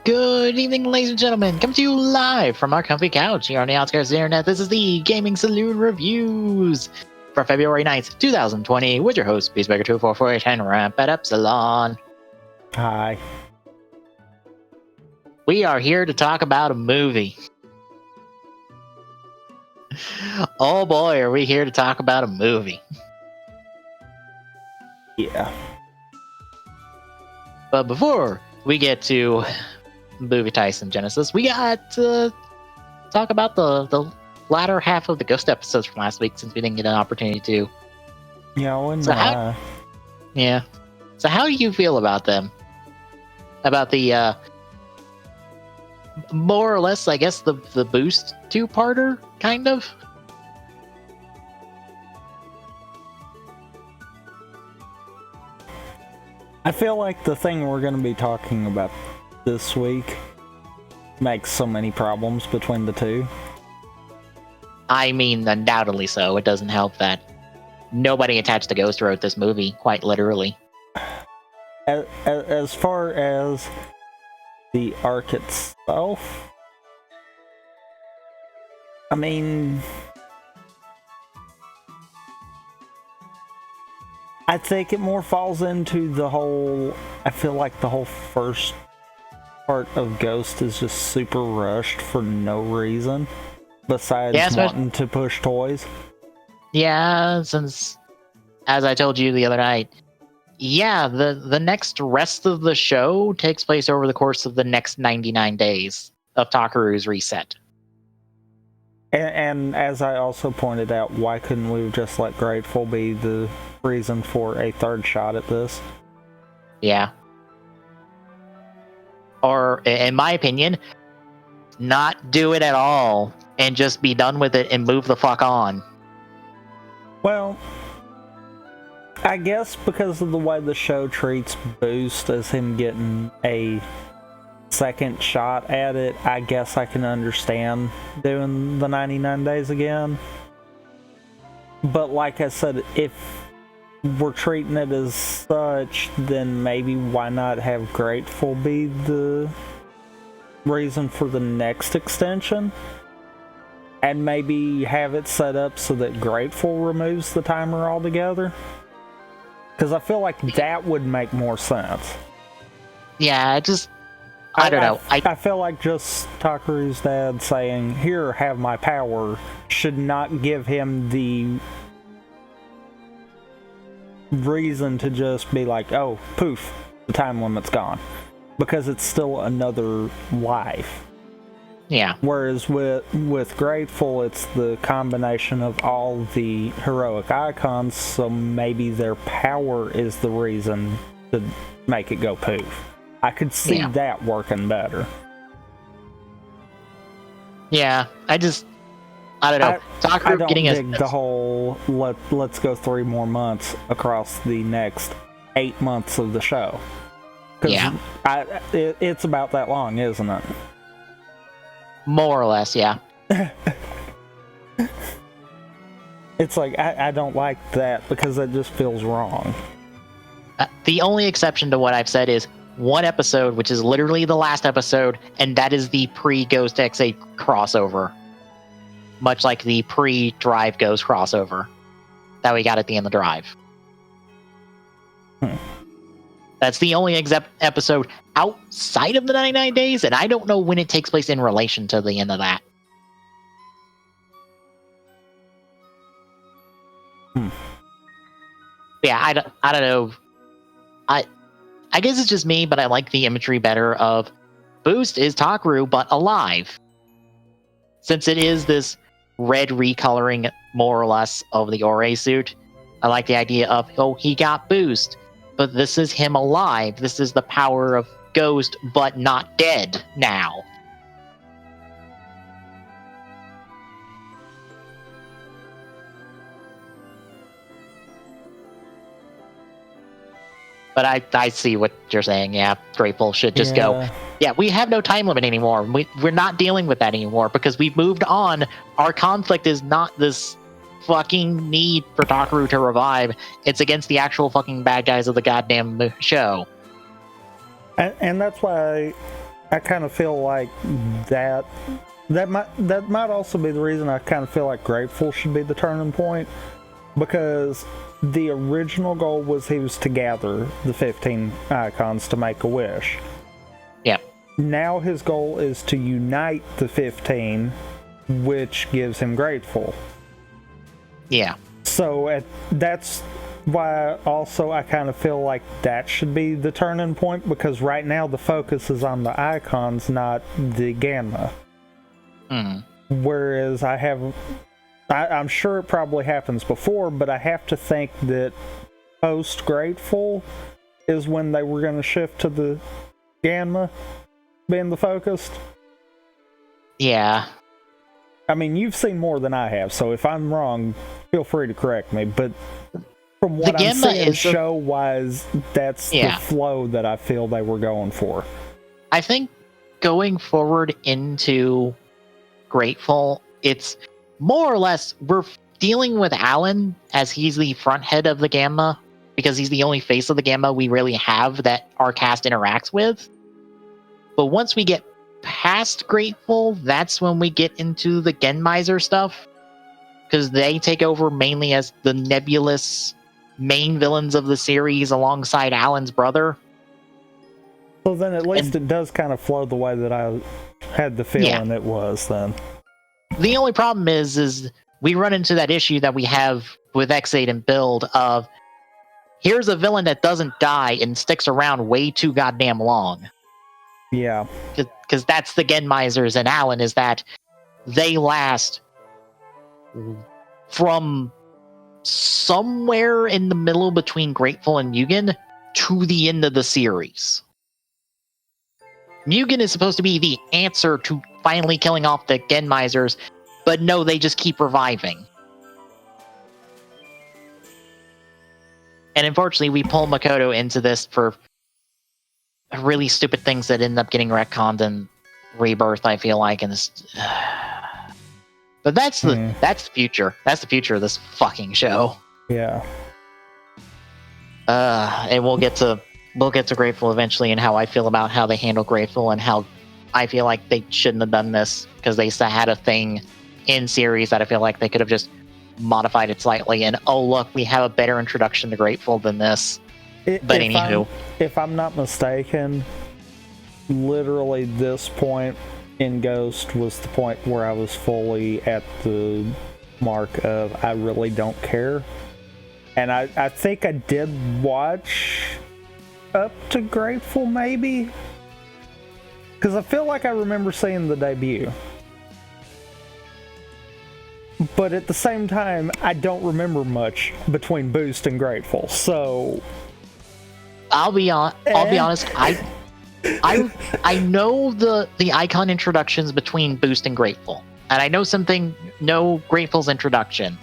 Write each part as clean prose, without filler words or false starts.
Good evening, ladies and gentlemen. Coming to you live from our comfy couch here on the outskirts of the internet. This is the Gaming Saloon Reviews for February 9th, 2020, with your host, Peacemaker2448 and Ramp at Epsilon. Hi. We are here to talk about a movie. Oh boy, are we here to talk about a movie. Yeah. But before we get to movie Tyson Genesis, we got to talk about the latter half of the Ghost episodes from last week since we didn't get an opportunity to. Yeah, So how do you feel about them? About the more or less, I guess, the Boost two-parter, kind of? I feel like the thing we're going to be talking about this week makes so many problems between the two. I mean, undoubtedly so. It doesn't help that nobody attached to Ghost wrote this movie, quite literally. As far as the arc itself, I mean, I think it more falls into the whole, I feel like the whole first part of Ghost is just super rushed for no reason, besides wanting to push toys. Yeah, since, as I told you the other night, yeah, the next rest of the show takes place over the course of the next 99 days of Takaru's reset. And as I also pointed out, why couldn't we just let Grateful be the reason for a third shot at this? Yeah. Or, in my opinion, not do it at all and just be done with it and move the fuck on. Well, I guess because of the way the show treats Boost as him getting a second shot at it, I guess I can understand doing the 99 days again. But like I said, if we're treating it as such, then maybe why not have Grateful be the reason for the next extension? And maybe have it set up so that Grateful removes the timer altogether? Because I feel like that would make more sense. Yeah, I don't know. I feel like just Takaru's dad saying, "Here, have my power," should not give him the reason to just be like, "Oh, poof, the time limit's gone," because it's still another life. Yeah. Whereas with Grateful, it's the combination of all the heroic icons, so maybe their power is the reason to make it go poof. I could see that working better. Yeah, I don't know. I don't dig the whole let's go 3 more months across the next 8 months of the show. Yeah. It's about that long, isn't it? More or less, yeah. It's like, I don't like that because that just feels wrong. The only exception to what I've said is one episode, which is literally the last episode, and that is the pre-Ghost X8 crossover. Much like the pre-Drive Ghost crossover that we got at the end of Drive. That's the only episode outside of the 99 days, and I don't know when it takes place in relation to the end of that. Yeah, I don't know. I guess it's just me, but I like the imagery better of Boost is Takaru, but alive. Since it is this red recoloring, more or less, of the Ore suit, I like the idea of, oh, he got Boost, but this is him alive. This is the power of Ghost, but not dead now. But I see what you're saying. Yeah, Grateful should just go. Yeah, we have no time limit anymore. We're not dealing with that anymore because we've moved on. Our conflict is not this fucking need for Takaru to revive. It's against the actual fucking bad guys of the goddamn show. And that's why I kind of feel like that might also be the reason I kind of feel like Grateful should be the turning point, because the original goal was he was to gather the 15 icons to make a wish. Yeah. Now his goal is to unite the 15, which gives him Grateful. Yeah. So that's why also I kind of feel like that should be the turning point, because right now the focus is on the icons, not the gamma. Whereas I'm sure it probably happens before, but I have to think that post Grateful is when they were going to shift to the gamma being the focus. Yeah. I mean, you've seen more than I have, so if I'm wrong, feel free to correct me, but from what I'm seeing show-wise, that's the flow that I feel they were going for. I think going forward into Grateful, it's more or less we're dealing with Alan as he's the front head of the Gamma, because he's the only face of the Gamma we really have that our cast interacts with. But once we get past Grateful, that's when we get into the Genmiser stuff, because they take over mainly as the nebulous main villains of the series alongside Alan's brother. So then at least it does kind of flow the way that I had the feeling it was then. The only problem is we run into that issue that we have with X8 and Build of, here's a villain that doesn't die and sticks around way too goddamn long. Yeah. Because that's the Genmisers and Alan, is that they last from somewhere in the middle between Grateful and Mugen to the end of the series. Mugen is supposed to be the answer to finally killing off the Genmisers, but no, they just keep reviving. And unfortunately, we pull Makoto into this for really stupid things that end up getting retconned in Rebirth, I feel like. And this, but that's the future. That's the future of this fucking show. Yeah. And we'll get to Grateful eventually, and how I feel about how they handle Grateful, and how I feel like they shouldn't have done this, because they had a thing in series that I feel like they could have just modified it slightly, and oh look, we have a better introduction to Grateful than this. But anywho, if I'm not mistaken, literally this point in Ghost was the point where I was fully at the mark of I really don't care. And I think I did watch up to Grateful, maybe? Because I feel like I remember seeing the debut. But at the same time, I don't remember much between Boost and Grateful, so... I'll be honest, I know the icon introductions between Boost and Grateful. And I know Grateful's introduction.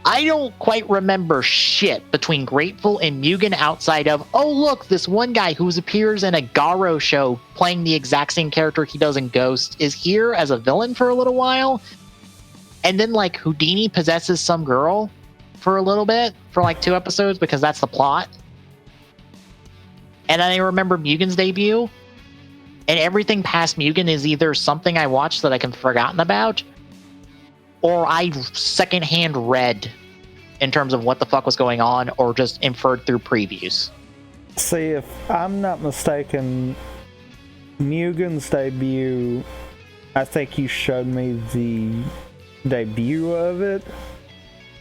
I don't quite remember shit between Grateful and Mugen outside of, oh look, this one guy who appears in a Garo show playing the exact same character he does in Ghost is here as a villain for a little while. And then like Houdini possesses some girl for a little bit, for like 2 episodes, because that's the plot. And I remember Mugen's debut, and everything past Mugen is either something I watched that I can forgotten about, or I secondhand read in terms of what the fuck was going on, or just inferred through previews. See, if I'm not mistaken, Mugen's debut, I think you showed me the debut of it,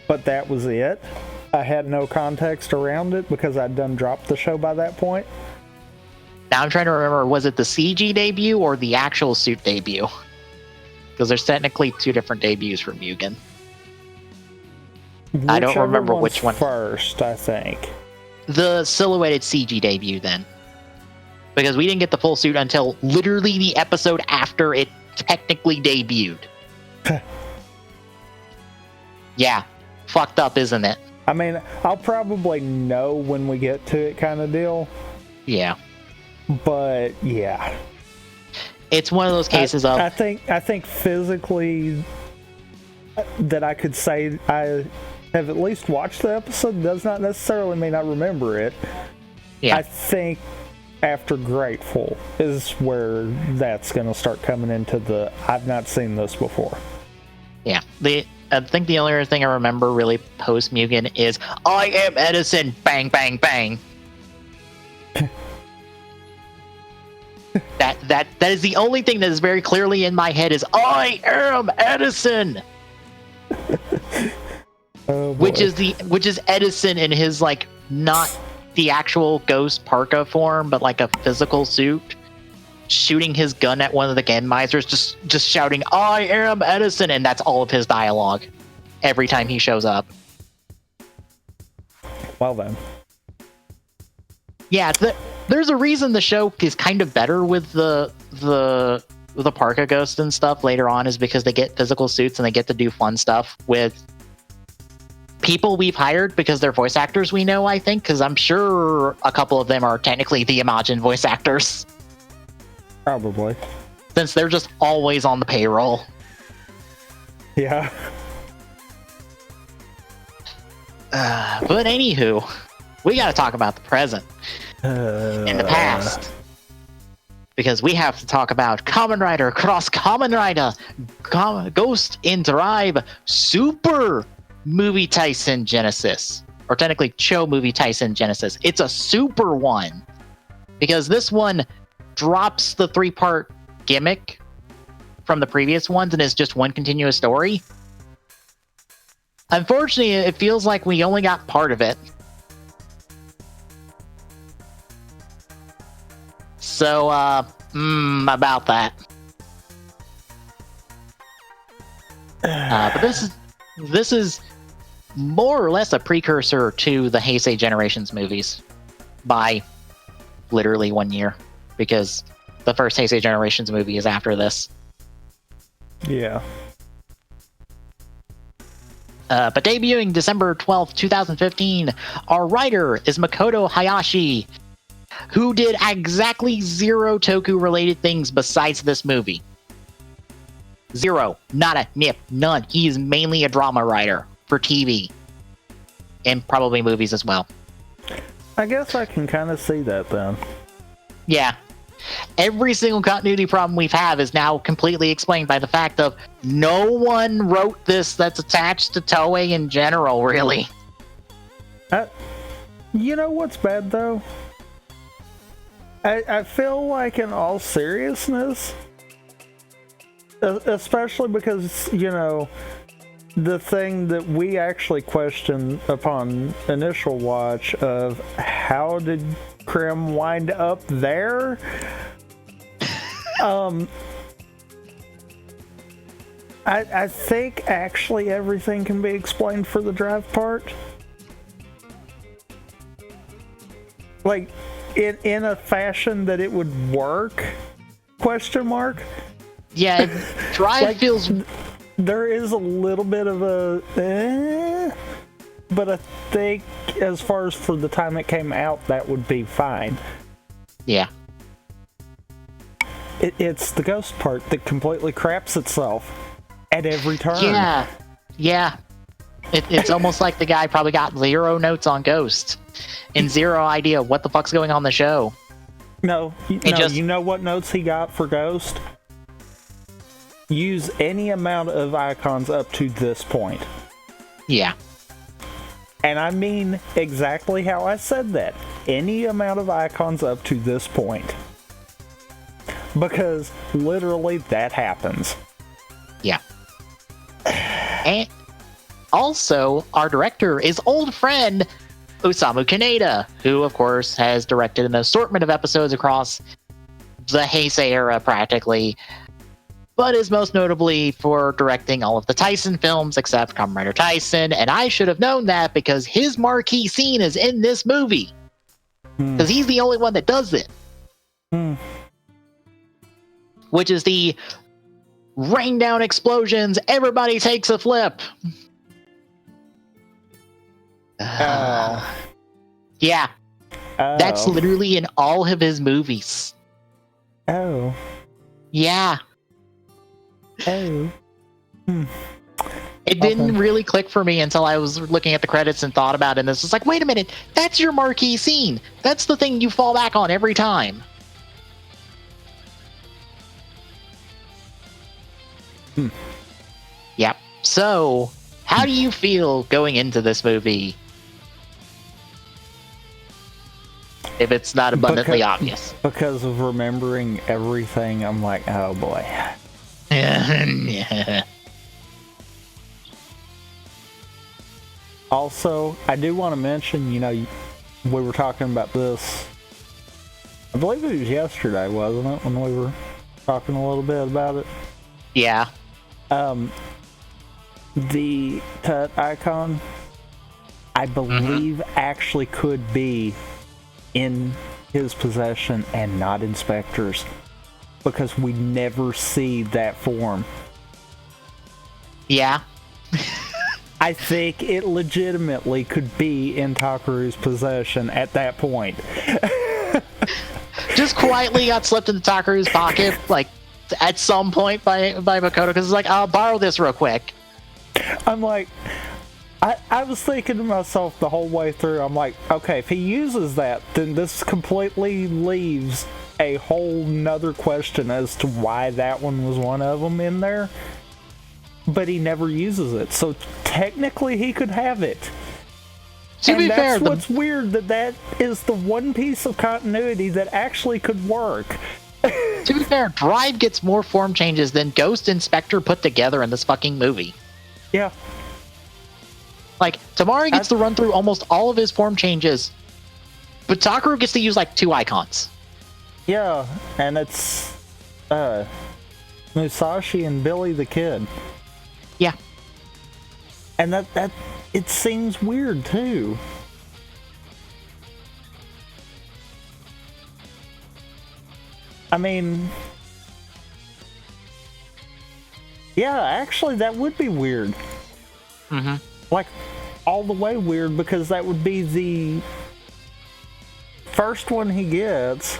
but that was it. I had no context around it because I'd done dropped the show by that point. Now I'm trying to remember, was it the CG debut or the actual suit debut? Because there's technically 2 different debuts for Mugen. I don't remember which one first, I think. The silhouetted CG debut then. Because we didn't get the full suit until literally the episode after it technically debuted. Yeah. Fucked up, isn't it? I mean, I'll probably know when we get to it, kind of deal. Yeah. But, yeah. It's one of those cases of... I think physically that I could say I have at least watched the episode does not necessarily mean I remember it. Yeah. I think after Grateful is where that's going to start coming into the I've not seen this before. Yeah. I think the only other thing I remember really post Mugen is I am Edison, bang, bang, bang. that is the only thing that is very clearly in my head is I am Edison. Oh, which is Edison in his like not the actual ghost parka form, but like a physical suit, shooting his gun at one of the Genmeisers, just shouting I am Edison, and that's all of his dialogue every time he shows up. Well then. Yeah, there's a reason the show is kind of better with the parka ghost and stuff later on, is because they get physical suits and they get to do fun stuff with people we've hired because they're voice actors we know, I think, because I'm sure a couple of them are technically the Imagine voice actors. Probably. Since they're just always on the payroll. Yeah. But anywho, we gotta talk about the present. In the past. Because we have to talk about Kamen Rider Cross Kamen Rider Ghost in Drive Super Movie Tyson Genesis. Or technically Cho Movie Tyson Genesis. It's a super one. Because this one drops the 3-part gimmick from the previous ones and is just one continuous story. Unfortunately, it feels like we only got part of it. So, about that. But this is more or less a precursor to the Heisei Generations movies by literally 1 year, because the first Heisei Generations movie is after this. Yeah. But debuting December 12th, 2015, our writer is Makoto Hayashi, who did exactly 0 Toku-related things besides this movie. 0. Nada. Nip. None. He is mainly a drama writer for TV. And probably movies as well. I guess I can kind of see that then. Yeah. Every single continuity problem we've had is now completely explained by the fact of no one wrote this that's attached to Toei in general, really. You know what's bad, though? I feel like, in all seriousness, especially because, you know, the thing that we actually questioned upon initial watch of how did Krim wind up there? I think actually everything can be explained for the drive part. Like, in a fashion that it would work? Question mark? Yeah, drive like, feels... There is a little bit of a... but I think as far as for the time it came out, that would be fine. Yeah. It's the ghost part that completely craps itself at every turn. Yeah. It's almost like the guy probably got 0 notes on Ghost and 0 idea what the fuck's going on in the show. No, you know what notes he got for Ghost? Use any amount of icons up to this point. Yeah. And I mean exactly how I said that. Any amount of icons up to this point. Because literally that happens. Yeah. And also, our director is old friend Osamu Kaneda, who, of course, has directed an assortment of episodes across the Heisei era, practically, but is most notably for directing all of the Tyson films except Kamen Rider Tyson, and I should have known that because his marquee scene is in this movie. Because he's the only one that does it. Which is the rain down explosions, everybody takes a flip. Yeah. That's literally in all of his movies. Yeah. It's It didn't really click for me until I was looking at the credits and thought about it, and it's just like, wait a minute, that's your marquee scene. That's the thing you fall back on every time. Yep. So, how do you feel going into this movie? If it's not abundantly obvious. Because of remembering everything, I'm like, oh boy. Yeah. Also, I do want to mention, we were talking about this. I believe it was yesterday, wasn't it, when we were talking a little bit about it? Yeah. The Tut icon, I believe, actually could be in his possession and not Inspector's, because we never see that form. Yeah. I think it legitimately could be in Takaru's possession at that point. Just quietly got slipped into Takaru's pocket, like, at some point by Makoto, because it's like, I'll borrow this real quick. I'm like, I was thinking to myself the whole way through, I'm like, okay, if he uses that, then this completely leaves a whole nother question as to why that one was one of them in there. But he never uses it, so technically he could have it. To be fair, that's what's weird, that is the one piece of continuity that actually could work. To be fair, Drive gets more form changes than Ghost Inspector put together in this fucking movie. Yeah. Like, Tamari gets to run through almost all of his form changes, but Takaru gets to use, like, 2 icons. Yeah, and it's Musashi and Billy the Kid. Yeah. And that it seems weird, too. I mean, yeah, actually, that would be weird. Mm-hmm. Like, all the way weird, because that would be the first one he gets,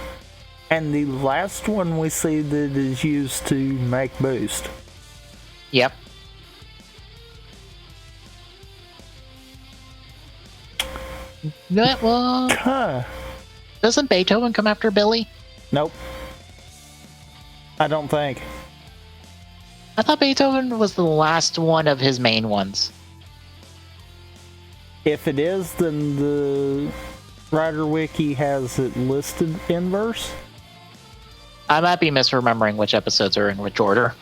and the last one we see that is used to make boost. Yep. Well, doesn't Beethoven come after Billy? Nope. I don't think. I thought Beethoven was the last one of his main ones. If it is, then the Writer Wiki has it listed inverse. I might be misremembering which episodes are in which order.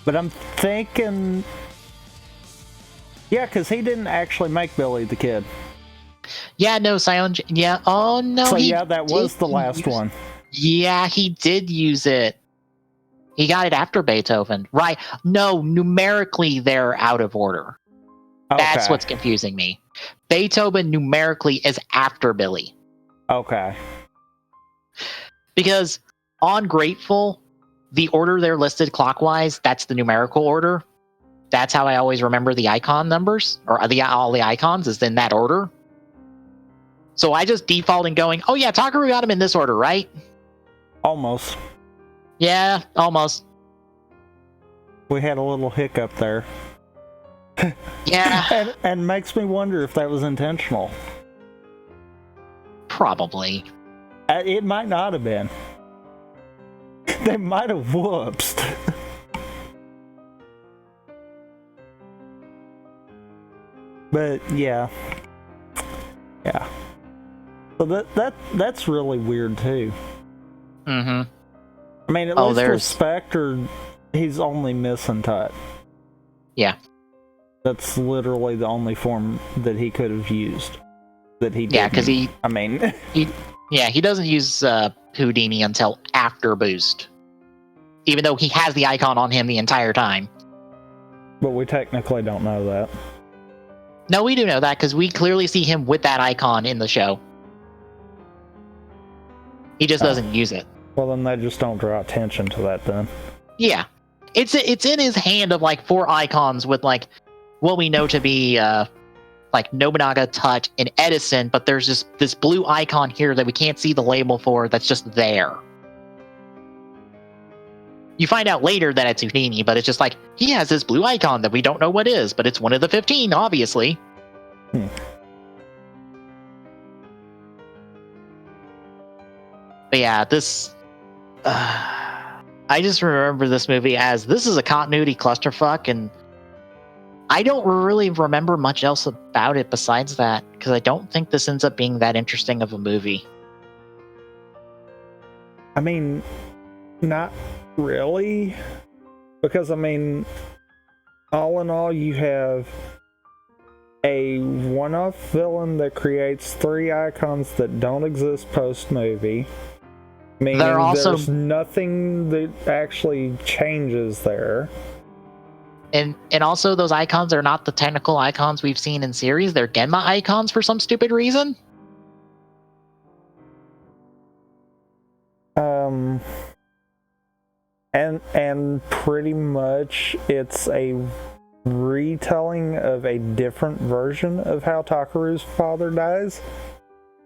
But I'm thinking... Yeah, because he didn't actually make Billy the Kid. Yeah, no, Silent... Yeah, oh no, so yeah, that was the last one. Yeah, he did use it. He got it after Beethoven. Right. No, numerically they're out of order. Okay. That's what's confusing me. Beethoven numerically is after Billy. Okay. Because on Grateful, the order they're listed clockwise, that's the numerical order. That's how I always remember the icon numbers, or all the icons is in that order. So I just default in going, oh yeah, Takaru got him in this order, right? Almost. Yeah, almost. We had a little hiccup there. Yeah. and makes me wonder if that was intentional. Probably. It might not have been. They might have whoopsed. But yeah. Yeah. So that's really weird too. Mm-hmm. I mean, at least with Spectre, he's only missing Tut. Yeah. That's literally the only form that he could have used. That he didn't. Yeah, because he doesn't use Houdini until after Boost. Even though he has the icon on him the entire time. But we technically don't know that. No, we do know that, because we clearly see him with that icon in the show. He just doesn't use it. Well, then they just don't draw attention to that then. Yeah. It's in his hand of, like, 4 icons with, like, what we know to be, like, Nobunaga, Tut, and Edison, but there's just this blue icon here that we can't see the label for that's just there. You find out later that it's Houdini, but it's just like, he has this blue icon that we don't know what is, but it's one of the 15, obviously. But yeah, this... I just remember this movie as, this is a continuity clusterfuck, and I don't really remember much else about it besides that, because I don't think this ends up being that interesting of a movie. I mean, not really. Because, I mean, all in all, you have a one-off villain that creates 3 icons that don't exist post-movie. Meaning there's nothing that actually changes there. And also, those icons are not the technical icons we've seen in series. They're Genma icons for some stupid reason. And pretty much it's a retelling of a different version of how Takaru's father dies.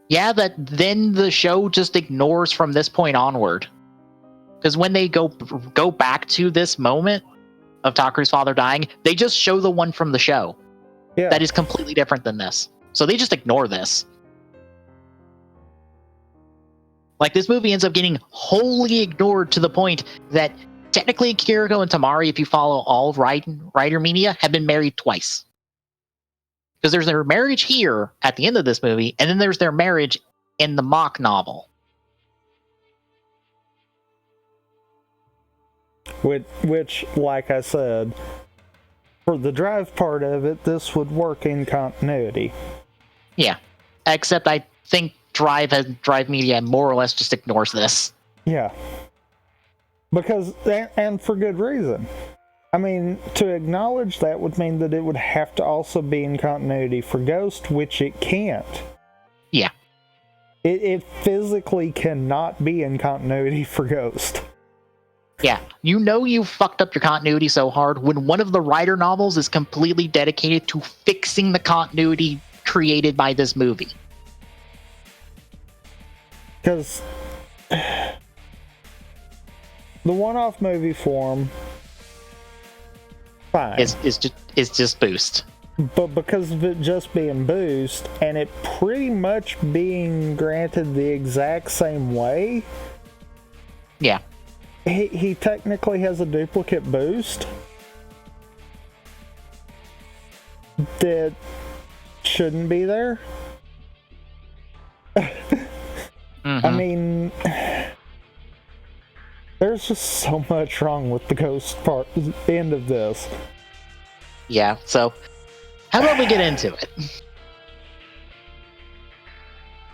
Yeah, that then the show just ignores from this point onward. Because when they go back to this moment of Takaru's father dying, they just show the one from the show. Yeah. That is completely different than this. So they just ignore this. Like, this movie ends up getting wholly ignored to the point that technically Kiriko and Tamari, if you follow all writer media, have been married twice. Because there's their marriage here at the end of this movie, and then there's their marriage in the mock novel. Which, like I said, for the drive part of it, this would work in continuity. Yeah. Except I think Drive Media more or less just ignores this. Yeah. Because, and for good reason. I mean, to acknowledge that would mean that it would have to also be in continuity for Ghost, which it can't. Yeah. It physically cannot be in continuity for Ghost. Yeah. You know you fucked up your continuity so hard when one of the writer novels is completely dedicated to fixing the continuity created by this movie. Because the one-off movie form, fine. It's just Boost. But because of it just being Boost, and it pretty much being granted the exact same way, yeah, he technically has a duplicate Boost that shouldn't be there. Mm-hmm. I mean, there's just so much wrong with the Ghost part, end of this. Yeah, so how about we get into it?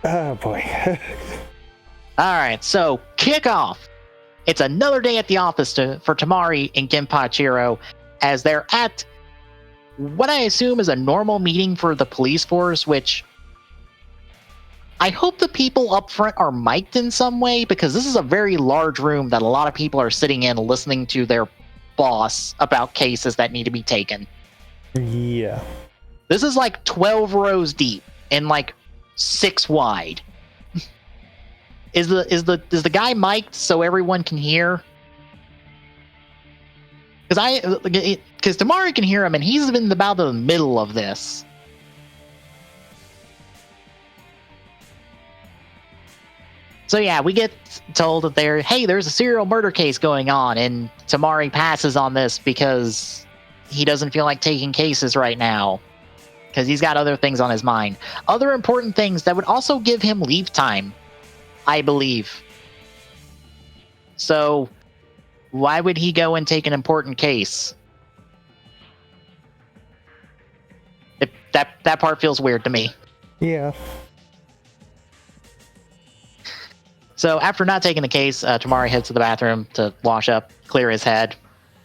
Oh boy. Alright, so kick off. It's another day at the office for Tamari and Genpachiro as they're at what I assume is a normal meeting for the police force, which I hope the people up front are mic'd in some way, because this is a very large room that a lot of people are sitting in listening to their boss about cases that need to be taken. Yeah. This is like 12 rows deep and like 6 wide. Is the guy mic'd so everyone can hear? Because Tamari can hear him, and he's in about the middle of this. So yeah, we get told that there's a serial murder case going on, and Tamari passes on this because he doesn't feel like taking cases right now, because he's got other things on his mind. Other important things that would also give him leave time, I believe. So why would he go and take an important case? That part feels weird to me. Yeah. So after not taking the case, Tamari heads to the bathroom to wash up, clear his head.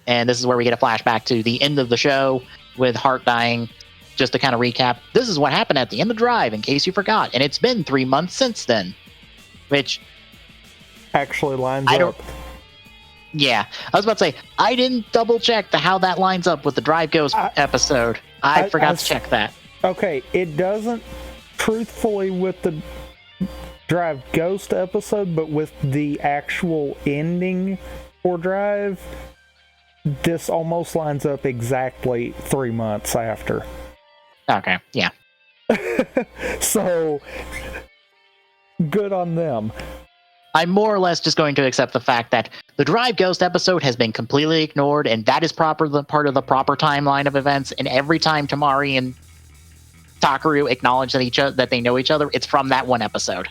And this is where we get a flashback to the end of the show with Hart dying. Just to kind of recap, this is what happened at the end of Drive, in case you forgot. And it's been 3 months since then. Which actually lines up. Yeah, I was about to say, I didn't double check how that lines up with the Drive Ghost episode. I forgot to check that. Okay, it doesn't truthfully with the Drive Ghost episode, but with the actual ending for Drive, this almost lines up exactly 3 months after. Okay, yeah. So, good on them. I'm more or less just going to accept the fact that the Drive Ghost episode has been completely ignored, and that is part of the proper timeline of events. And every time Tamari and Takaru acknowledge that they know each other, it's from that one episode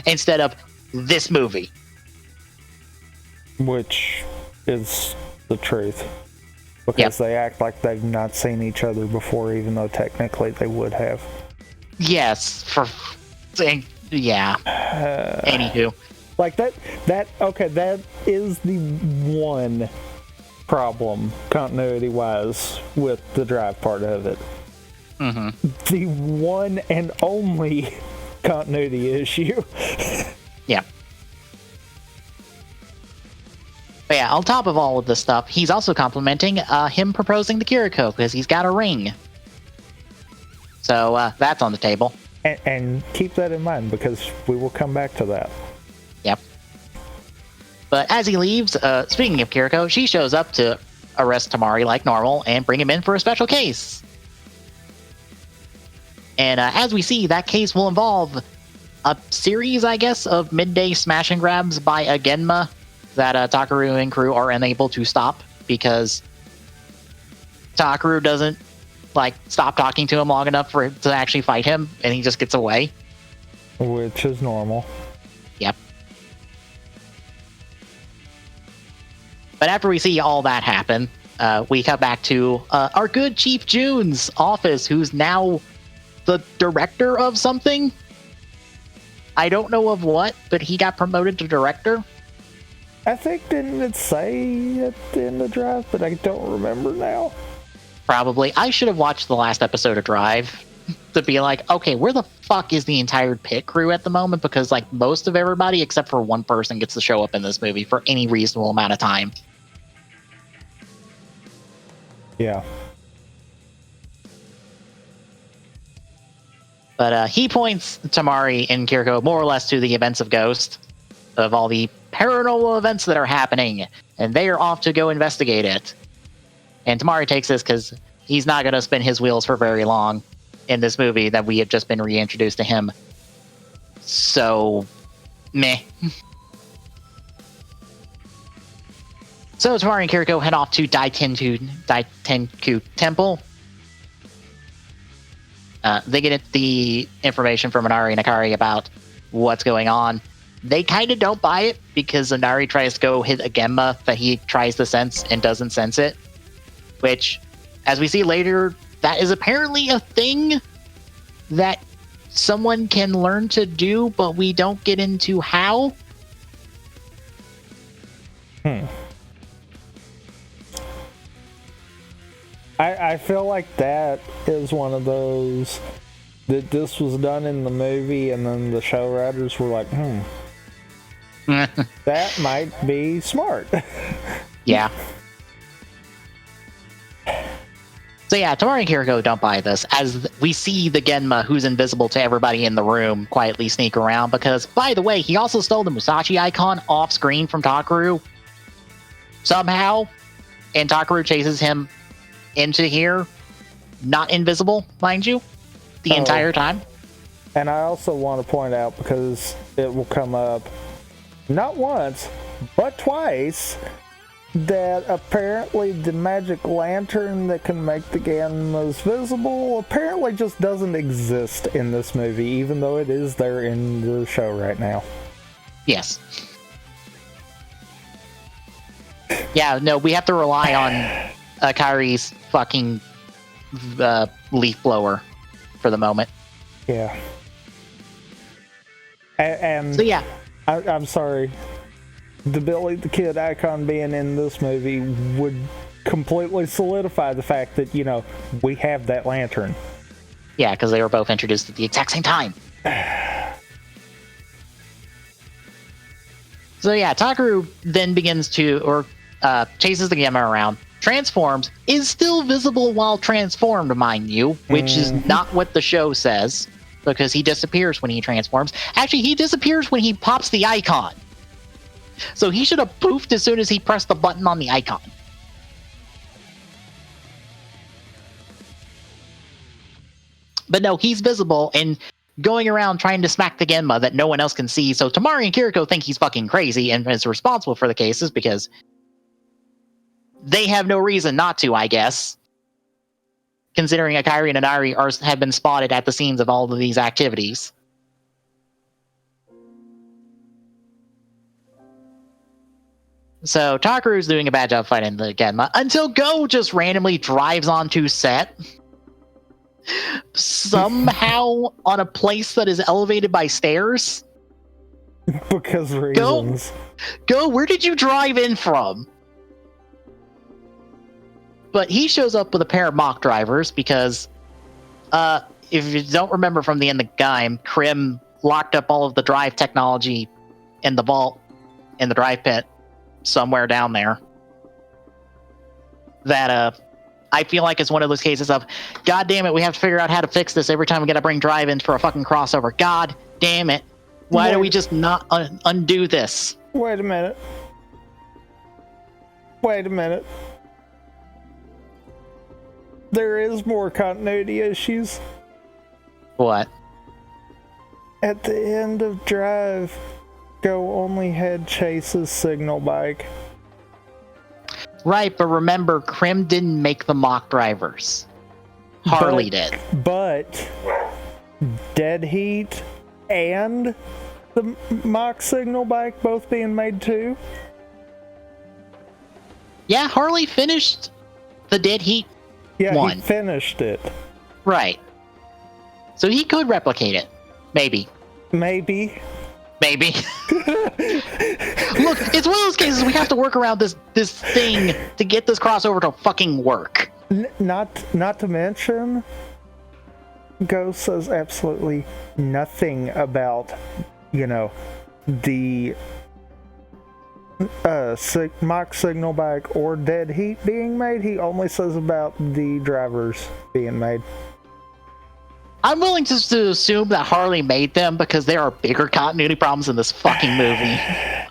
instead of this movie, which is the truth, because they act like they've not seen each other before, even though technically they would have. Yes, anywho, like that is the one problem continuity wise with the Drive part of it. Mm-hmm. The one and only continuity issue. Yeah. But yeah, on top of all of this stuff, he's also complimenting him proposing to Kiriko because he's got a ring. So that's on the table. And keep that in mind, because we will come back to that. Yep. But as he leaves, speaking of Kiriko, she shows up to arrest Tamari like normal and bring him in for a special case. And as we see, that case will involve a series, I guess, of midday smash and grabs by a Genma that Takaru and crew are unable to stop because Takaru doesn't stop talking to him long enough to actually fight him, and he just gets away. Which is normal. Yep. But after we see all that happen, we come back to our good Chief June's office, who's now the director of something. I don't know of what, but he got promoted to director. I think, didn't it say at the end of Drive, but I don't remember now. Probably. I should have watched the last episode of Drive to be like, okay, where the fuck is the entire pit crew at the moment? Because most of everybody except for one person gets to show up in this movie for any reasonable amount of time. Yeah. But he points Tamari and Kiriko more or less to the events of Ghost, of all the paranormal events that are happening, and they are off to go investigate it. And Tamari takes this because he's not going to spin his wheels for very long in this movie that we have just been reintroduced to him. So, meh. So Tamari and Kiriko head off to Daitenku Temple. They get the information from Inari and Akari about what's going on. They kind of don't buy it because Inari tries to go hit a Genma that he tries to sense and doesn't sense it. Which, as we see later, that is apparently a thing that someone can learn to do, but we don't get into how. I feel like that is one of those that this was done in the movie, and then the show writers were like, that might be smart. Yeah. So yeah, Tamari and Kiriko don't buy this, as we see the Genma, who's invisible to everybody in the room, quietly sneak around, because, by the way, he also stole the Musashi icon off screen from Takaru somehow, and Takaru chases him into here, not invisible, mind you, the entire time. And I also want to point out, because it will come up not once, but twice, that apparently the magic lantern that can make the Genmas visible apparently just doesn't exist in this movie, even though it is there in the show right now. Yes. Yeah, no, we have to rely on Akari's fucking leaf blower for the moment. Yeah. And so yeah. I'm sorry. The Billy the Kid icon being in this movie would completely solidify the fact that, we have that lantern. Yeah, because they were both introduced at the exact same time. So yeah, Takaru then begins to, chases the Genma around, transforms, is still visible while transformed, mind you, which is not what the show says, because he disappears when he transforms. Actually, he disappears when he pops the icon. So he should have poofed as soon as he pressed the button on the icon. But no, he's visible and going around trying to smack the Genma that no one else can see. So Tamari and Kiriko think he's fucking crazy and is responsible for the cases because they have no reason not to, I guess. Considering Akari and Inari have been spotted at the scenes of all of these activities. So Takaru's doing a bad job fighting the Genma until Go just randomly drives onto set. Somehow on a place that is elevated by stairs. Because reasons. Go, where did you drive in from? But he shows up with a pair of mock drivers because if you don't remember from the end of the game, Krim locked up all of the drive technology in the vault in the drive pit somewhere down there. That I feel like it's one of those cases of, God damn it, we have to figure out how to fix this every time we gotta bring drive in for a fucking crossover. God damn it. Why do we just not undo this? Wait a minute. There is more continuity issues. What? At the end of Drive, Go only had Chase's signal bike. Right, but remember, Krim didn't make the mock drivers. Harley did. But Dead Heat and the mock signal bike both being made too? Yeah, Harley finished the Dead Heat one. He finished it. Right. So he could replicate it. Maybe. Maybe. Look, it's one of those cases we have to work around this thing to get this crossover to fucking work. Not to mention, Go says absolutely nothing about, the mock signal bike or Dead Heat being made. He only says about the drivers being made. I'm willing to assume that Harley made them because there are bigger continuity problems in this fucking movie.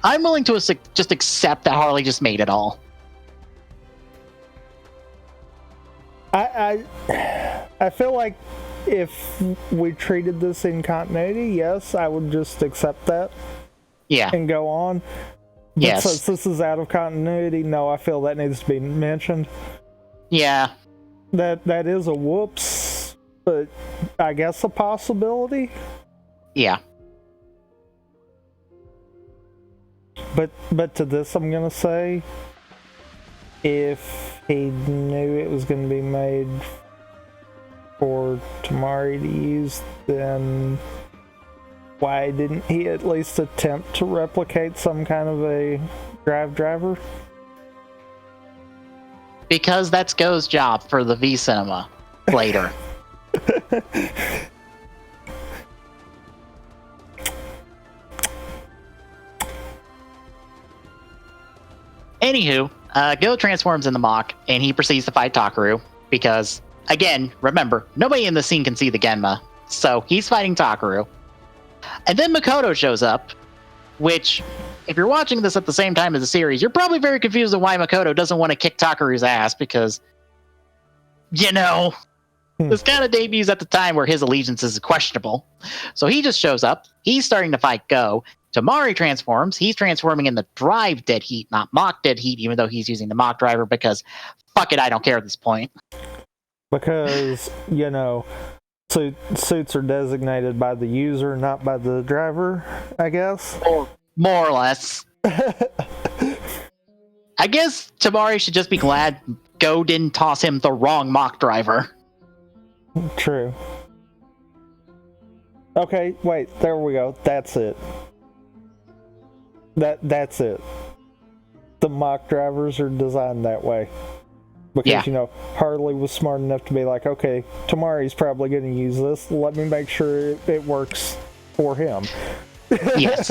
I'm willing to just accept that Harley just made it all. I feel like if we treated this in continuity, yes, I would just accept that. Yeah. And go on. But yes. Since this is out of continuity, no, I feel that needs to be mentioned. Yeah. That is a whoops, but I guess a possibility. Yeah. But to this, I'm gonna say, if he knew it was gonna be made for Tamari to use, then why didn't he at least attempt to replicate some kind of a driver? Because that's Go's job for the V Cinema later. Anywho, Go transforms in the mock, and he proceeds to fight Takaru, because, again, remember, nobody in the scene can see the Genma, so he's fighting Takaru. And then Makoto shows up, which, if you're watching this at the same time as the series, you're probably very confused on why Makoto doesn't want to kick Takaru's ass, because, this kind of debuts at the time where his allegiance is questionable. So he just shows up, he's starting to fight Go. Tamari transforms, he's transforming in the drive Dead Heat, not mock Dead Heat, even though he's using the mock driver, because, fuck it, I don't care at this point. Because, suits are designated by the user, not by the driver, I guess. More or less. I guess Tamari should just be glad Go didn't toss him the wrong mock driver. True. Okay, wait, there we go. That's it. That's it. The mock drivers are designed that way. Because, Harley was smart enough to be like, okay, Tamari's probably going to use this. Let me make sure it works for him. Yes.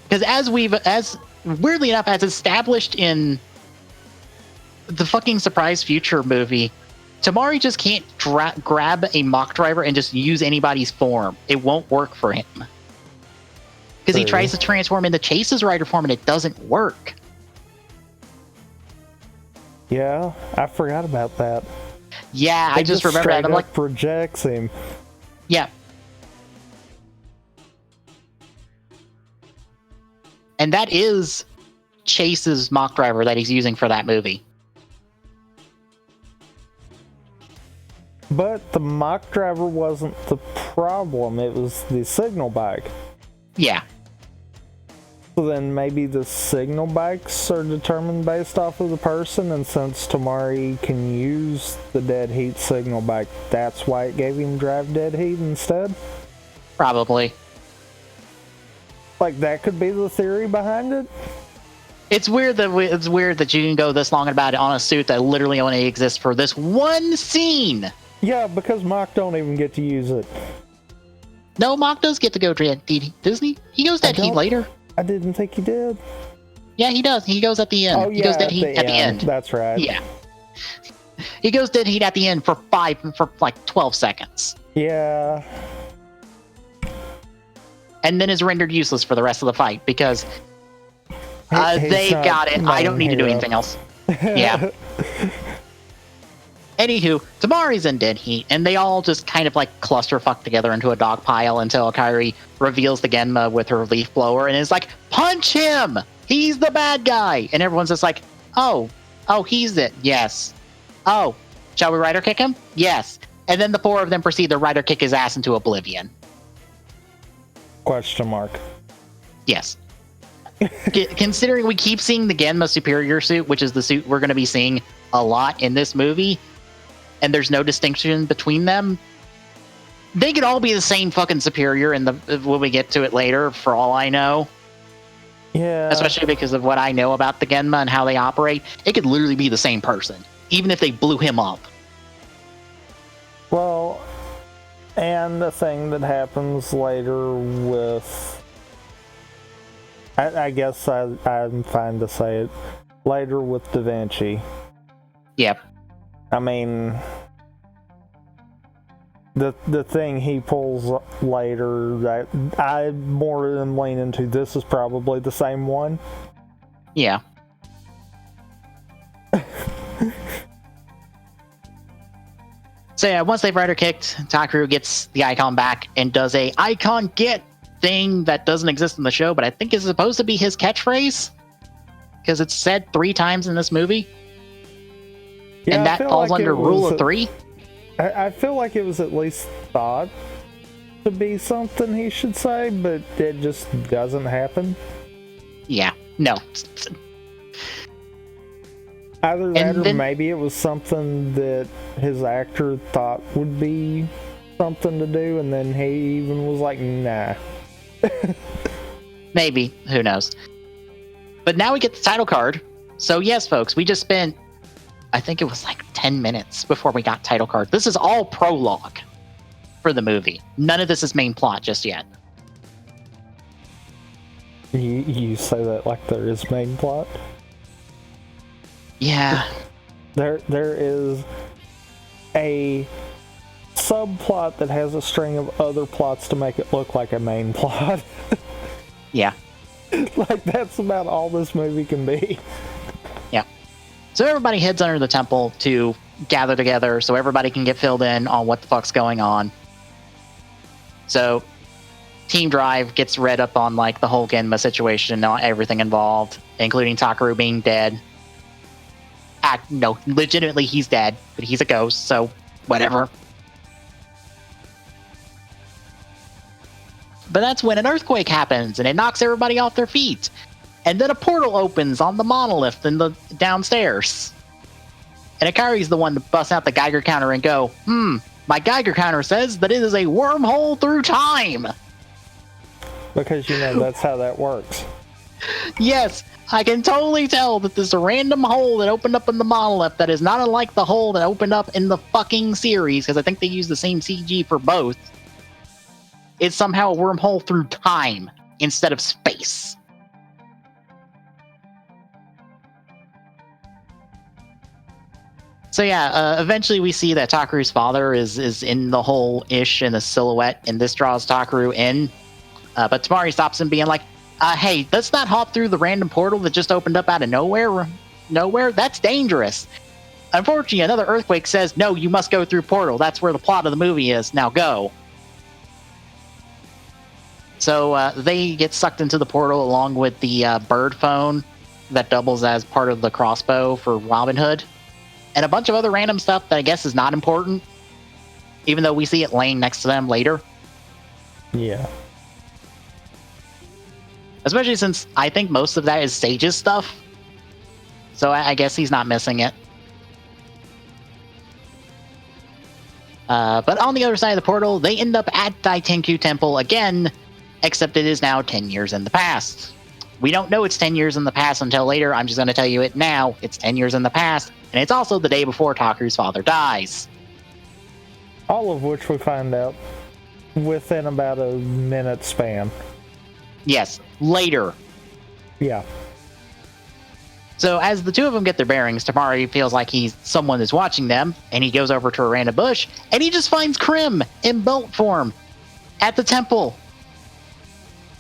Because as weirdly enough, as established in the fucking Surprise Future movie, Tamari just can't grab a mock driver and just use anybody's form. It won't work for him. Because Because he tries to transform into Chase's rider form and it doesn't work. Yeah, I forgot about that. Yeah, I just remember that. I'm like, projects him. Yeah. And that is Chase's mock driver that he's using for that movie. But the mock driver wasn't the problem, it was the signal bike. Yeah. So then maybe the signal bikes are determined based off of the person, and since Tamari can use the dead heat signal bike, that's why it gave him drive dead heat instead? Probably. Like, that could be the theory behind it? It's weird that you can go this long about it on a suit that literally only exists for this one scene. Yeah, because Mach don't even get to use it. No, Mach does get to go dead heat, doesn't he? He goes dead heat later. I didn't think he did. Yeah, he does. He goes at the end. Oh, yeah, he goes dead heat at the end. That's right. Yeah. He goes dead heat at the end for like 12 seconds. Yeah. And then is rendered useless for the rest of the fight because they got it. I don't need to do anything else. Yeah. Anywho, Tamari's in dead heat, and they all just kind of like clusterfuck together into a dog pile until Kairi reveals the Genma with her leaf blower and is like, punch him! He's the bad guy! And everyone's just like, oh, he's it. Yes. Oh, shall we rider kick him? Yes. And then the four of them proceed to rider kick his ass into oblivion. Question mark. Yes. Considering we keep seeing the Genma superior suit, which is the suit we're going to be seeing a lot in this movie, and there's no distinction between them, they could all be the same fucking superior when we get to it later, for all I know. Yeah. Especially because of what I know about the Genma and how they operate. It could literally be the same person, even if they blew him up. Well, and the thing that happens later with... I guess I'm fine to say it. Later with Da Vinci. Yep. I mean, the thing he pulls later, that I more than lean into, this is probably the same one. Yeah. So yeah, once they've rider kicked, Takaru gets the icon back and does a icon get thing that doesn't exist in the show, but I think is supposed to be his catchphrase because it's said 3 times in this movie. Yeah, and that falls under rule of 3. I feel like it was at least thought to be something he should say, but it just doesn't happen. Yeah, no. Either that or maybe it was something that his actor thought would be something to do, and then he even was like, nah. Maybe. Who knows? But now we get the title card. So yes, folks, we just spent, I think it was like 10 minutes before we got title card. This is all prologue for the movie. None of this is main plot just yet. You say that like there is main plot? Yeah. There is a subplot that has a string of other plots to make it look like a main plot. Yeah. Like, that's about all this movie can be. Yeah. So everybody heads under the temple to gather together so everybody can get filled in on what the fuck's going on. So Team Drive gets read up on like the whole Genma situation and everything involved, including Takaru being dead. No, legitimately he's dead, but he's a ghost, so whatever. But that's when an earthquake happens and it knocks everybody off their feet. And then a portal opens on the monolith in the downstairs. And Akari's the one to bust out the Geiger counter and go, my Geiger counter says that it is a wormhole through time. Because, that's how that works. Yes, I can totally tell that there's a random hole that opened up in the monolith that is not unlike the hole that opened up in the fucking series, because I think they use the same CG for both. It's somehow a wormhole through time instead of space. So yeah, eventually we see that Takaru's father is in the hole-ish in a silhouette, and this draws Takaru in. But Tamari stops him, being like, hey, let's not hop through the random portal that just opened up out of nowhere. That's dangerous. Unfortunately, another earthquake says, no, you must go through portal. That's where the plot of the movie is. Now go. So they get sucked into the portal along with the bird phone that doubles as part of the crossbow for Robin Hood, and a bunch of other random stuff that I guess is not important, even though we see it laying next to them later. Yeah. Especially since I think most of that is Sage's stuff. So I guess he's not missing it. But on the other side of the portal, they end up at Daitenkyu Temple again, except it is now 10 years in the past. We don't know it's 10 years in the past until later. I'm just going to tell you it now. It's 10 years in the past, and it's also the day before Taku's father dies. All of which we find out within about a minute span. Yes, later. Yeah. So as the two of them get their bearings, Tamari feels like someone is watching them, and he goes over to a random bush, and he just finds Krim in belt form at the temple.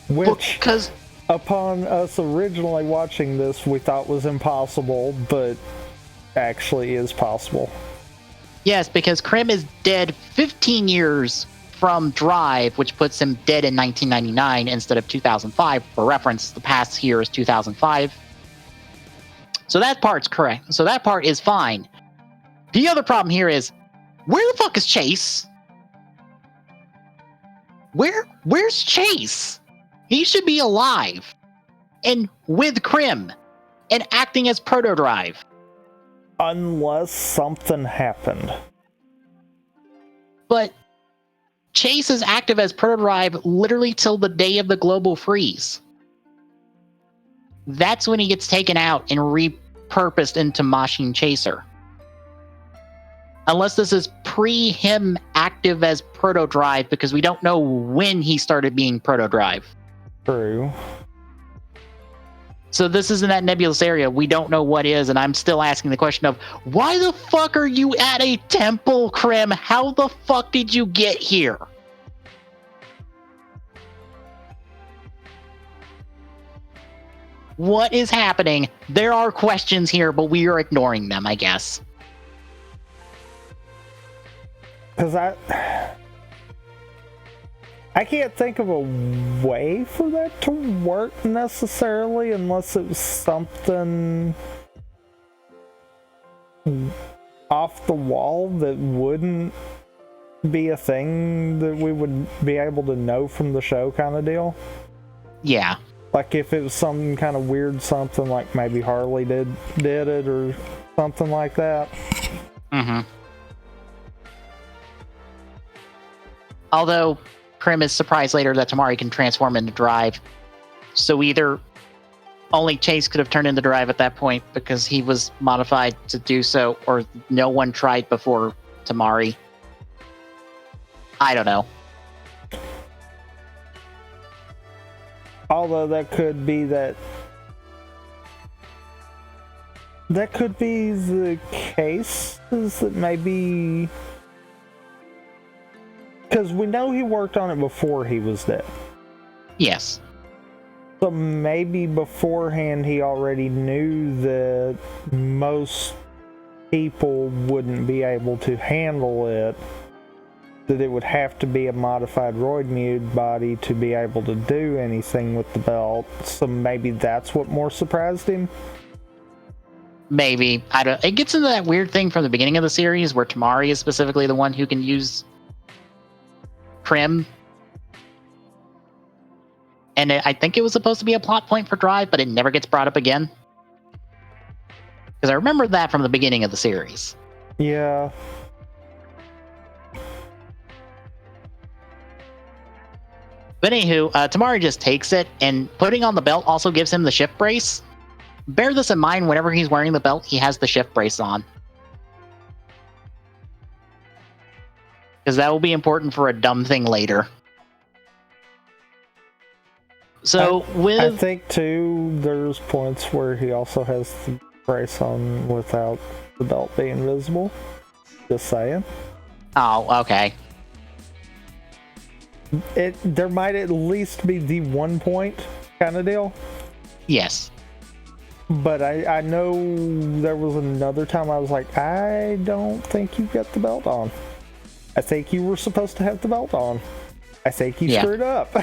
Which, because upon us originally watching this, we thought was impossible, but actually is possible. Yes, because Krim is dead 15 years from Drive, which puts him dead in 1999 instead of 2005. For reference, the past here is 2005. So that part's correct. So that part is fine. The other problem here is, where the fuck is Chase? Where's Chase? He should be alive and with Krim and acting as Proto-Drive. Unless something happened. But Chase is active as Proto-Drive literally till the day of the global freeze. That's when he gets taken out and repurposed into Machine Chaser. Unless this is pre-him active as Proto-Drive, because we don't know when he started being Proto-Drive. True. So this is in that nebulous area. We don't know what is, and I'm still asking the question of, why the fuck are you at a temple, Krim? How the fuck did you get here? What is happening? There are questions here, but we are ignoring them, I guess. Because I can't think of a way for that to work necessarily, unless it was something off the wall that wouldn't be a thing that we would be able to know from the show, kind of deal. Yeah. Like if it was some kind of weird something, like maybe Harley did it or something like that. Mm-hmm. Although Krim is surprised later that Tamari can transform into Drive. So either only Chase could have turned into Drive at that point because he was modified to do so, or no one tried before Tamari. I don't know. Although that could be the case, is that maybe, because we know he worked on it before he was dead. Yes. So maybe beforehand he already knew that most people wouldn't be able to handle it, that it would have to be a modified Roidmude body to be able to do anything with the belt. So maybe that's what more surprised him. Maybe. I don't. It gets into that weird thing from the beginning of the series where Tamari is specifically the one who can use Krim. And I think it was supposed to be a plot point for Drive, but it never gets brought up again. Because I remember that from the beginning of the series. Yeah. But anywho, Tamari just takes it, and putting on the belt also gives him the shift brace. Bear this in mind, whenever he's wearing the belt, he has the shift brace on. Because that will be important for a dumb thing later. So, I think, too, there's points where he also has the brace on without the belt being visible. Just saying. Oh, okay. there might at least be the 1 point kind of deal. Yes. But I know there was another time I was like, I don't think you got the belt on. I think you were supposed to have the belt on. I think you screwed up.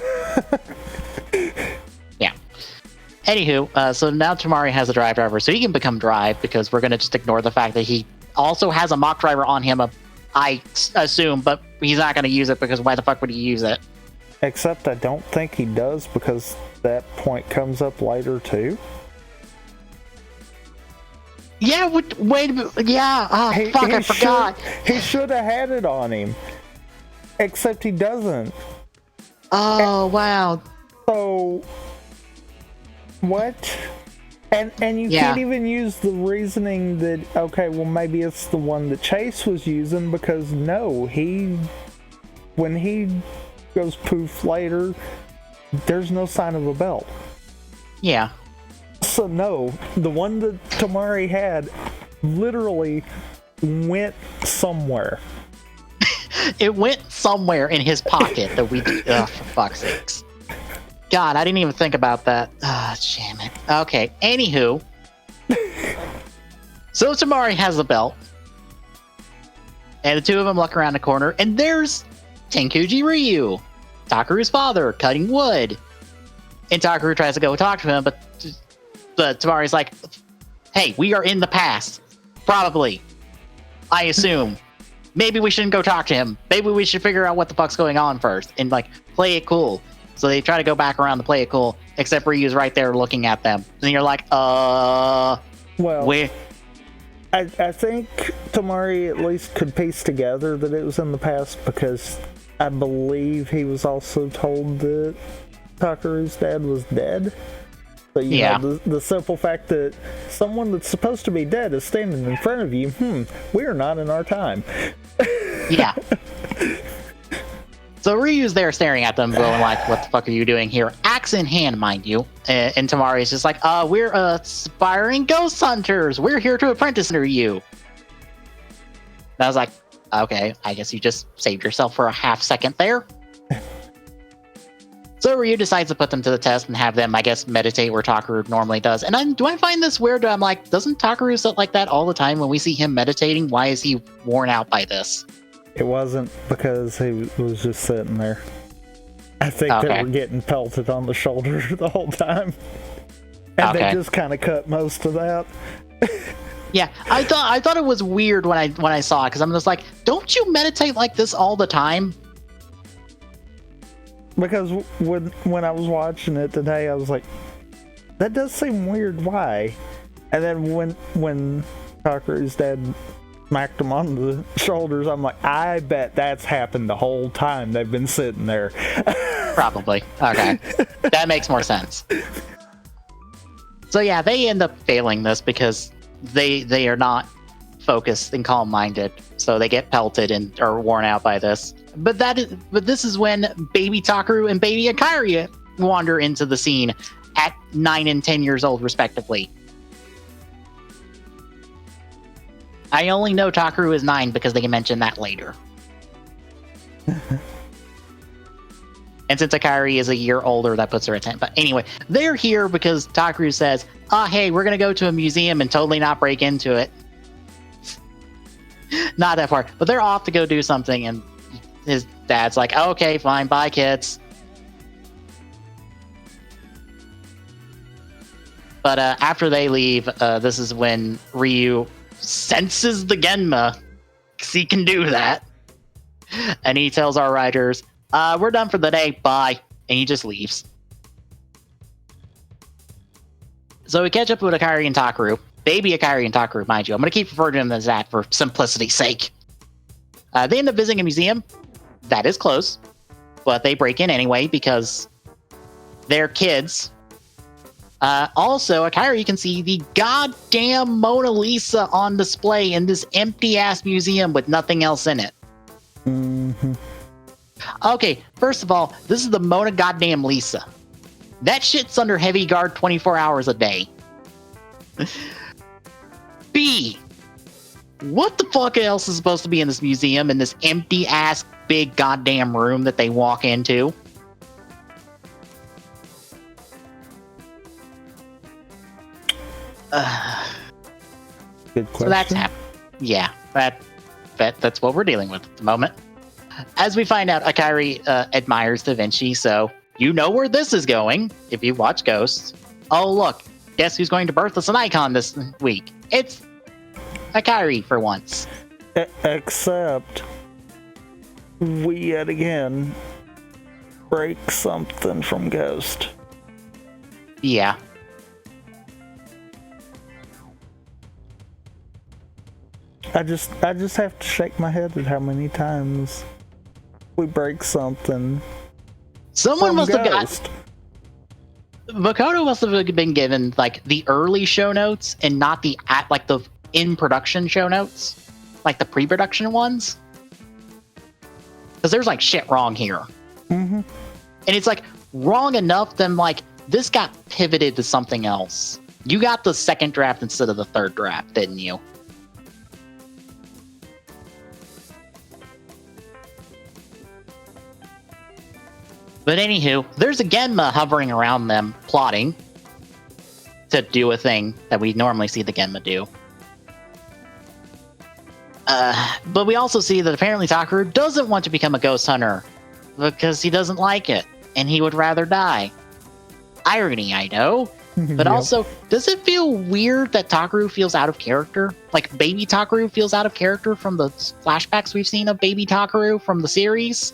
Yeah. Anywho, so now Tamari has a driver, so he can become drive, because we're going to just ignore the fact that he also has a mock driver on him, I assume, but he's not going to use it, because why the fuck would he use it? Except I don't think he does, because that point comes up later too. Yeah, wait a minute. Yeah, I forgot. He should have had it on him. Except he doesn't. Oh, wow. So, what? And you can't even use the reasoning that, okay, well, maybe it's the one that Chase was using, because no, when he goes poof later, there's no sign of a belt. Yeah. So no, the one that Tamari had literally went somewhere. It went somewhere in his pocket that we... for fuck's sakes. God, I didn't even think about that. Ah, damn it. Okay, anywho. So Tamari has the belt. And the two of them look around the corner, and there's Tenkuji Ryu, Takeru's father, cutting wood. And Takeru tries to go talk to him, but Tamari's like, hey, we are in the past. Probably. I assume. Maybe we shouldn't go talk to him. Maybe we should figure out what the fuck's going on first and, like, play it cool. So they try to go back around to play it cool, except Ryu's right there looking at them. And you're like, well, where? I think Tamari at least could piece together that it was in the past, because I believe he was also told that Takeru's dad was dead. So, you know, the simple fact that someone that's supposed to be dead is standing in front of you, we are not in our time. Yeah. So Ryu's there staring at them, going like, what the fuck are you doing here? Axe in hand, mind you. And Tamari's just like, we're aspiring ghost hunters. We're here to apprentice under you. And I was like, okay, I guess you just saved yourself for a half second there. So Ryu decides to put them to the test and have them, I guess, meditate where Takeru normally does. And do I find this weird? I'm like, doesn't Takeru sit like that all the time when we see him meditating? Why is he worn out by this? It wasn't because he was just sitting there. I think they were getting pelted on the shoulder the whole time. And they just kind of cut most of that. Yeah, I thought it was weird when I saw it, because I'm just like, don't you meditate like this all the time? Because when I was watching it today, I was like, that does seem weird, why? And then when Takeru's dad smacked him on the shoulders, I'm like, I bet that's happened the whole time they've been sitting there. Probably. Okay. That makes more sense. So yeah, they end up failing this because they are not focused and calm-minded, so they get pelted and are worn out by this. But this is when baby Takeru and baby Akari wander into the scene at 9 and 10 years old, respectively. I only know Takeru is 9 because they can mention that later. And since Akari is a year older, that puts her at 10. But anyway, they're here because Takeru says, hey, we're going to go to a museum and totally not break into it. Not that far. But they're off to go do something, and his dad's like, okay, fine, bye, kids. But after they leave, this is when Ryu senses the Genma, because he can do that. And he tells our riders, we're done for the day, bye. And he just leaves. So we catch up with Akari and Takeru. Baby Akari and Takeru, mind you. I'm going to keep referring to them as that for simplicity's sake. They end up visiting a museum that is closed, but they break in anyway because they're kids. Also, Akari can see the goddamn Mona Lisa on display in this empty-ass museum with nothing else in it. Mm-hmm. Okay, first of all, this is the Mona goddamn Lisa. That shit's under heavy guard 24 hours a day. B, what the fuck else is supposed to be in this museum in this empty-ass big goddamn room that they walk into. Good question. So that's yeah, that's what we're dealing with at the moment. As we find out, Akari admires Da Vinci, so you know where this is going if you watch Ghosts. Oh, look, guess who's going to birth us an icon this week? It's Akari for once. Except we yet again break something from Ghost. Yeah. I just have to shake my head at how many times we break something. Someone must have Ghost. got Makoto must have been given like the early show notes and not the in production show notes, like the pre-production ones. Because there's like shit wrong here. Mm-hmm. And it's like wrong enough, then like this got pivoted to something else. You got the second draft instead of the third draft, didn't you? But anywho, there's a Genma hovering around them, plotting to do a thing that we normally see the Genma do. But we also see that apparently Takaru doesn't want to become a ghost hunter because he doesn't like it, and he would rather die. Irony, I know. But Yep. Also, does it feel weird that Takaru feels out of character? Like baby Takaru feels out of character from the flashbacks we've seen of baby Takaru from the series?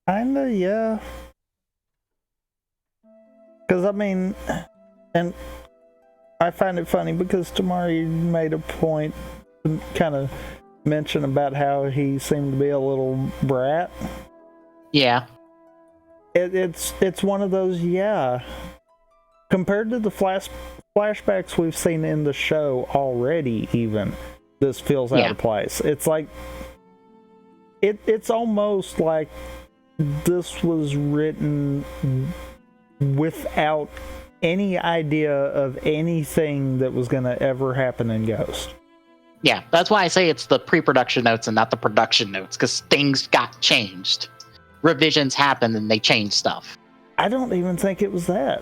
Kinda, yeah. Because, I mean, and I find it funny because Tamari made a point to kind of mention about how he seemed to be a little brat. Yeah. It's one of those, yeah. Compared to the flashbacks we've seen in the show already, even, this feels out of place. It's like, it's almost like this was written without any idea of anything that was going to ever happen in Ghost. Yeah, that's why I say it's the pre-production notes and not the production notes, because things got changed. Revisions happened and they changed stuff. I don't even think it was that.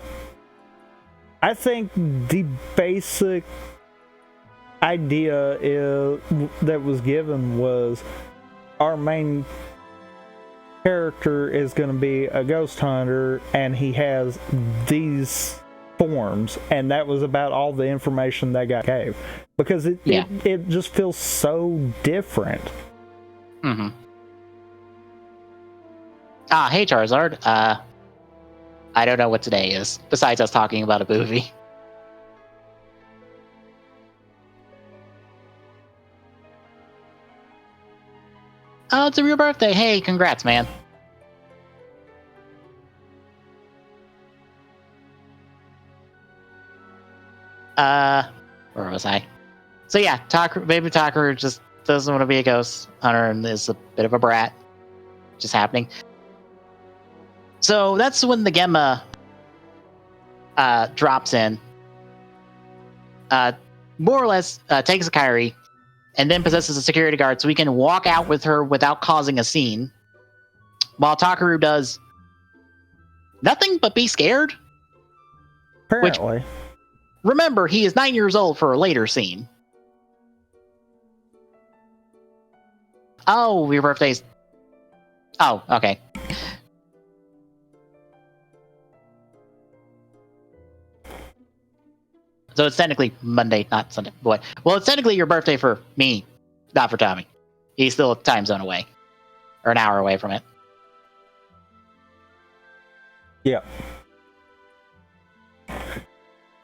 I think the basic idea that was given was our main character is going to be a ghost hunter and he has these forms, and that was about all the information they got gave, because it just feels so different. Mm-hmm. Hey Charizard, I don't know what today is besides us talking about a movie. Oh, it's your birthday. Hey, congrats, man. Where was I? So yeah, baby Takaru just doesn't want to be a ghost hunter and is a bit of a brat. Just happening. So that's when the Gemma drops in. More or less takes a Kairi and then possesses a security guard so we can walk out with her without causing a scene. While Takaru does nothing but be scared. Apparently. Which, remember, he is 9 years old for a later scene. Oh, your birthday's... Oh, okay. So it's technically Monday, not Sunday. Boy. Well, it's technically your birthday for me, not for Tommy. He's still a time zone away. Or an hour away from it. Yeah.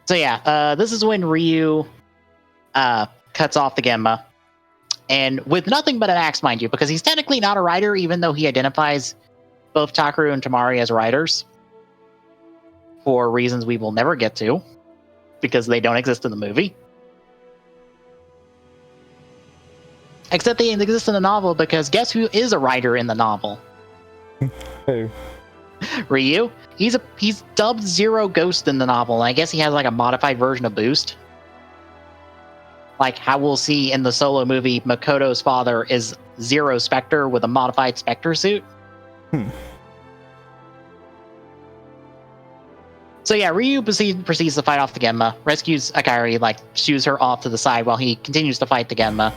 So yeah, this is when Ryu cuts off the Genma. And with nothing but an axe, mind you, because he's technically not a rider, even though he identifies both Takaru and Tamari as riders. For reasons we will never get to. Because they don't exist in the movie. Except they exist in the novel, because guess who is a rider in the novel? Who? Ryu. He's dubbed Zero Ghost in the novel, and I guess he has like a modified version of Boost. Like how we'll see in the Solo movie, Makoto's father is Zero Spectre with a modified Spectre suit. So yeah, Ryu proceeds to fight off the Genma, rescues Akari, like shoos her off to the side while he continues to fight the Genma.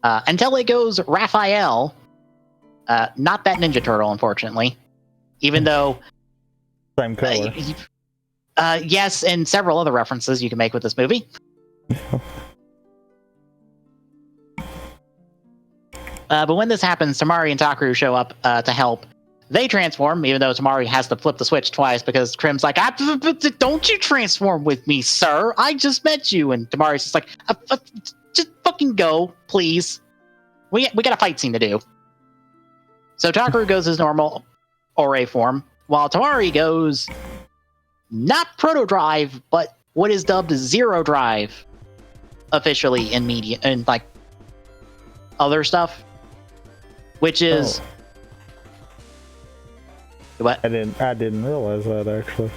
Until it goes Raphael, not that Ninja Turtle, unfortunately. Even though same color. Yes, and several other references you can make with this movie. But when this happens, Tamari and Takaru show up to help. They transform, even though Tamari has to flip the switch twice because Krim's like, don't you transform with me, sir. I just met you. And Tamari's just like, just fucking go, please. We got a fight scene to do. So Takaru goes his normal Ore form, while Tamari goes not Proto Drive, but what is dubbed Zero Drive officially in media and like other stuff, which is what I didn't realize that actually.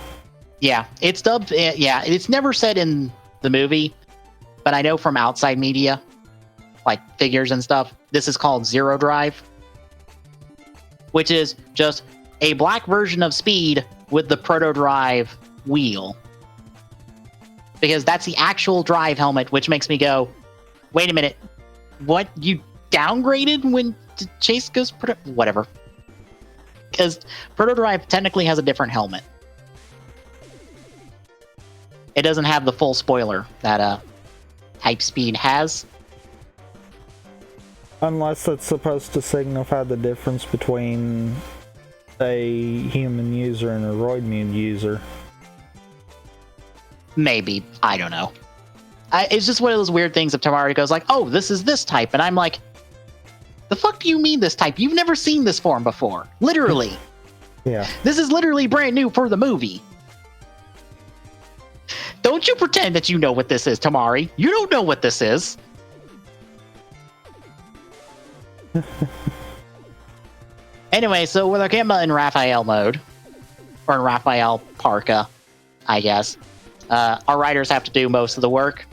Yeah, it's dubbed. Yeah, it's never said in the movie, but I know from outside media, like figures and stuff, this is called Zero Drive, which is just a black version of Speed with the Proto Drive wheel. Because that's the actual drive helmet, which makes me go, wait a minute, what? You downgraded when Chase goes whatever. Because Proto Drive technically has a different helmet. It doesn't have the full spoiler that Type Speed has. Unless it's supposed to signify the difference between a human user and a Roidman user. Maybe. I don't know. It's just one of those weird things if Tamari goes like, oh, this is this type. And I'm like, the fuck do you mean this type? You've never seen this form before. Literally. Yeah. This is literally brand new for the movie. Don't you pretend that you know what this is, Tamari. You don't know what this is. Anyway, so with Akema in Raphael mode, or in Raphael Parka, I guess, our writers have to do most of the work.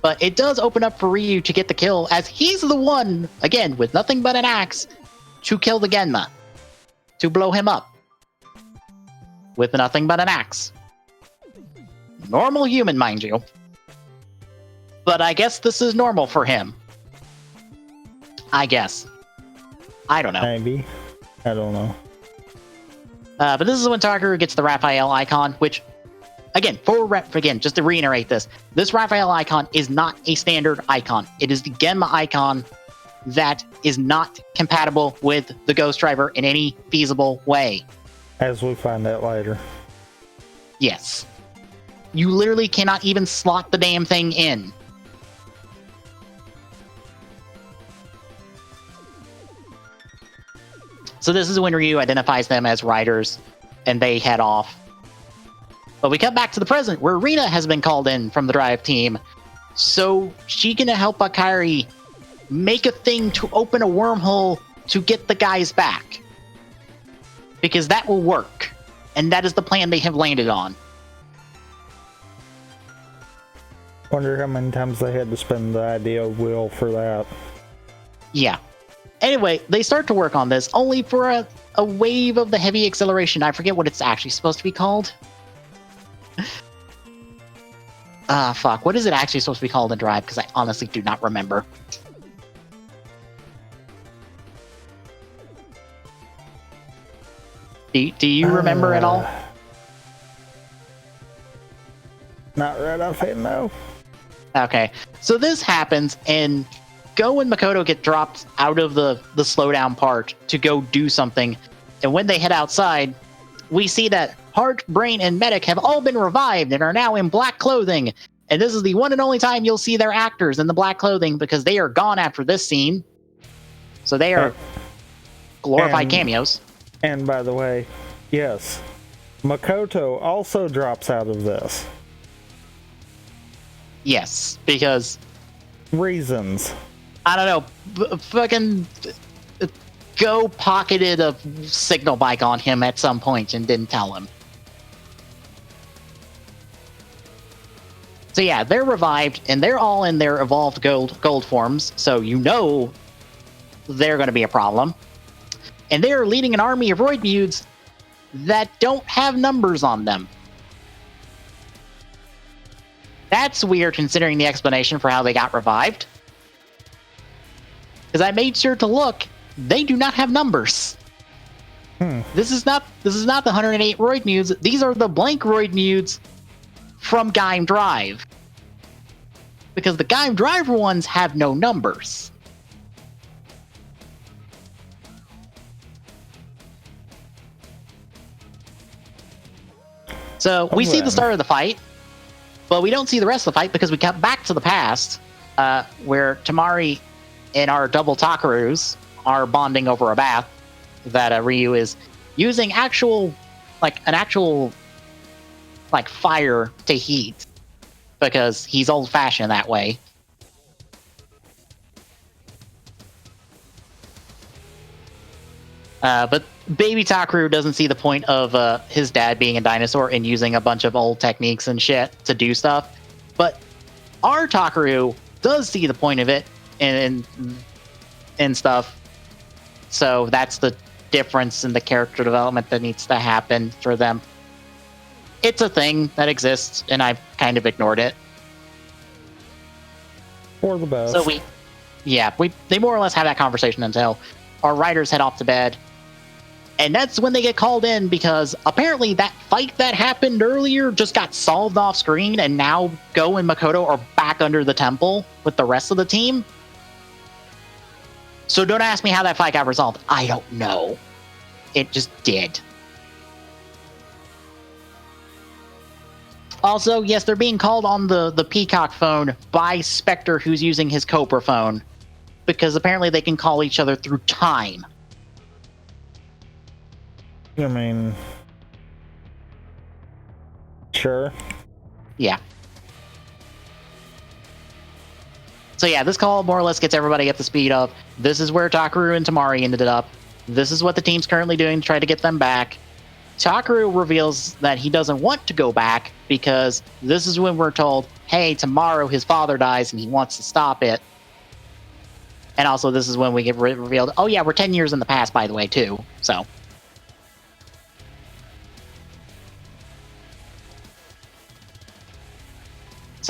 But it does open up for Ryu to get the kill, as he's the one, again, with nothing but an axe, to kill the Genma. To blow him up. With nothing but an axe. Normal human, mind you. But I guess this is normal for him. I guess. I don't know. Maybe. I don't know. But this is when Takaru gets the Raphael icon, which, again, just to reiterate this Raphael icon is not a standard icon. It is the Genma icon that is not compatible with the Ghost Driver in any feasible way. As we find out later. Yes. You literally cannot even slot the damn thing in. So this is when Ryu identifies them as riders, and they head off. But we cut back to the present, where Rina has been called in from the Drive team. So she gonna help Akari make a thing to open a wormhole to get the guys back. Because that will work. And that is the plan they have landed on. Wonder how many times they had to spin the ideal wheel for that. Yeah. Anyway, they start to work on this, only for a wave of the heavy acceleration. I forget what it's actually supposed to be called. Fuck. What is it actually supposed to be called in Drive? Because I honestly do not remember. Do you remember at all? Not right offhand, no. Okay. So this happens, and Go and Makoto get dropped out of the slowdown part to go do something. And when they head outside, we see that Heart, Brain, and Medic have all been revived and are now in black clothing. And this is the one and only time you'll see their actors in the black clothing, because they are gone after this scene. So they are glorified cameos. And by the way, yes, Makoto also drops out of this. Yes, because... reasons. I don't know, fucking Go pocketed a signal bike on him at some point and didn't tell him. So yeah, they're revived, and they're all in their evolved gold forms, so you know they're going to be a problem. And they're leading an army of Roid Mutes that don't have numbers on them. That's weird considering the explanation for how they got revived. Because I made sure to look, they do not have numbers. This is not the 108 Roid Mutes. These are the blank Roid Mutes from Gaim Drive. Because the Gaim Drive ones have no numbers. So we see the start of the fight, but we don't see the rest of the fight because we cut back to the past, where Tamari and our double Takarus are bonding over a bath that Ryu is using an actual fire to heat because he's old-fashioned that way. But Baby Takaru doesn't see the point of his dad being a dinosaur and using a bunch of old techniques and shit to do stuff. But our Takaru does see the point of it and stuff. So that's the difference in the character development that needs to happen for them. It's a thing that exists, and I've kind of ignored it. For the best. So they more or less have that conversation until our writers head off to bed. And that's when they get called in because apparently that fight that happened earlier just got solved off screen, and now Go and Makoto are back under the temple with the rest of the team. So don't ask me how that fight got resolved. I don't know. It just did. Also, yes, they're being called on the Peacock phone by Spectre, who's using his Cobra phone, because apparently they can call each other through time. I mean, sure. Yeah. So yeah, this call more or less gets everybody up to speed of this is where Takaru and Tamari ended up. This is what the team's currently doing to try to get them back. Takaru reveals that he doesn't want to go back because this is when we're told, hey, tomorrow his father dies and he wants to stop it. And also this is when we get revealed, oh yeah, we're 10 years in the past, by the way, too. So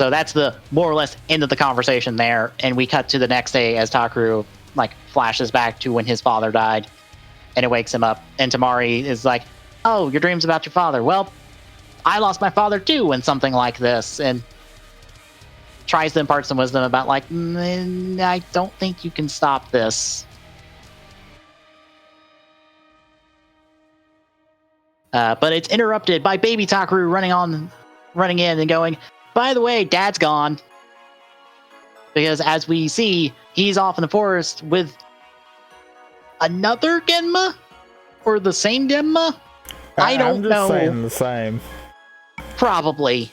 that's the more or less end of the conversation there, and we cut to the next day as Takaru flashes back to when his father died, and it wakes him up. And Tamari is like, "Oh, your dreams about your father? Well, I lost my father too when something like this," and tries to impart some wisdom about I don't think you can stop this. But it's interrupted by Baby Takaru running in and going, by the way, Dad's gone. Because as we see, he's off in the forest with another Genma? Or the same Genma? I don't know. I'm just saying the same. Probably.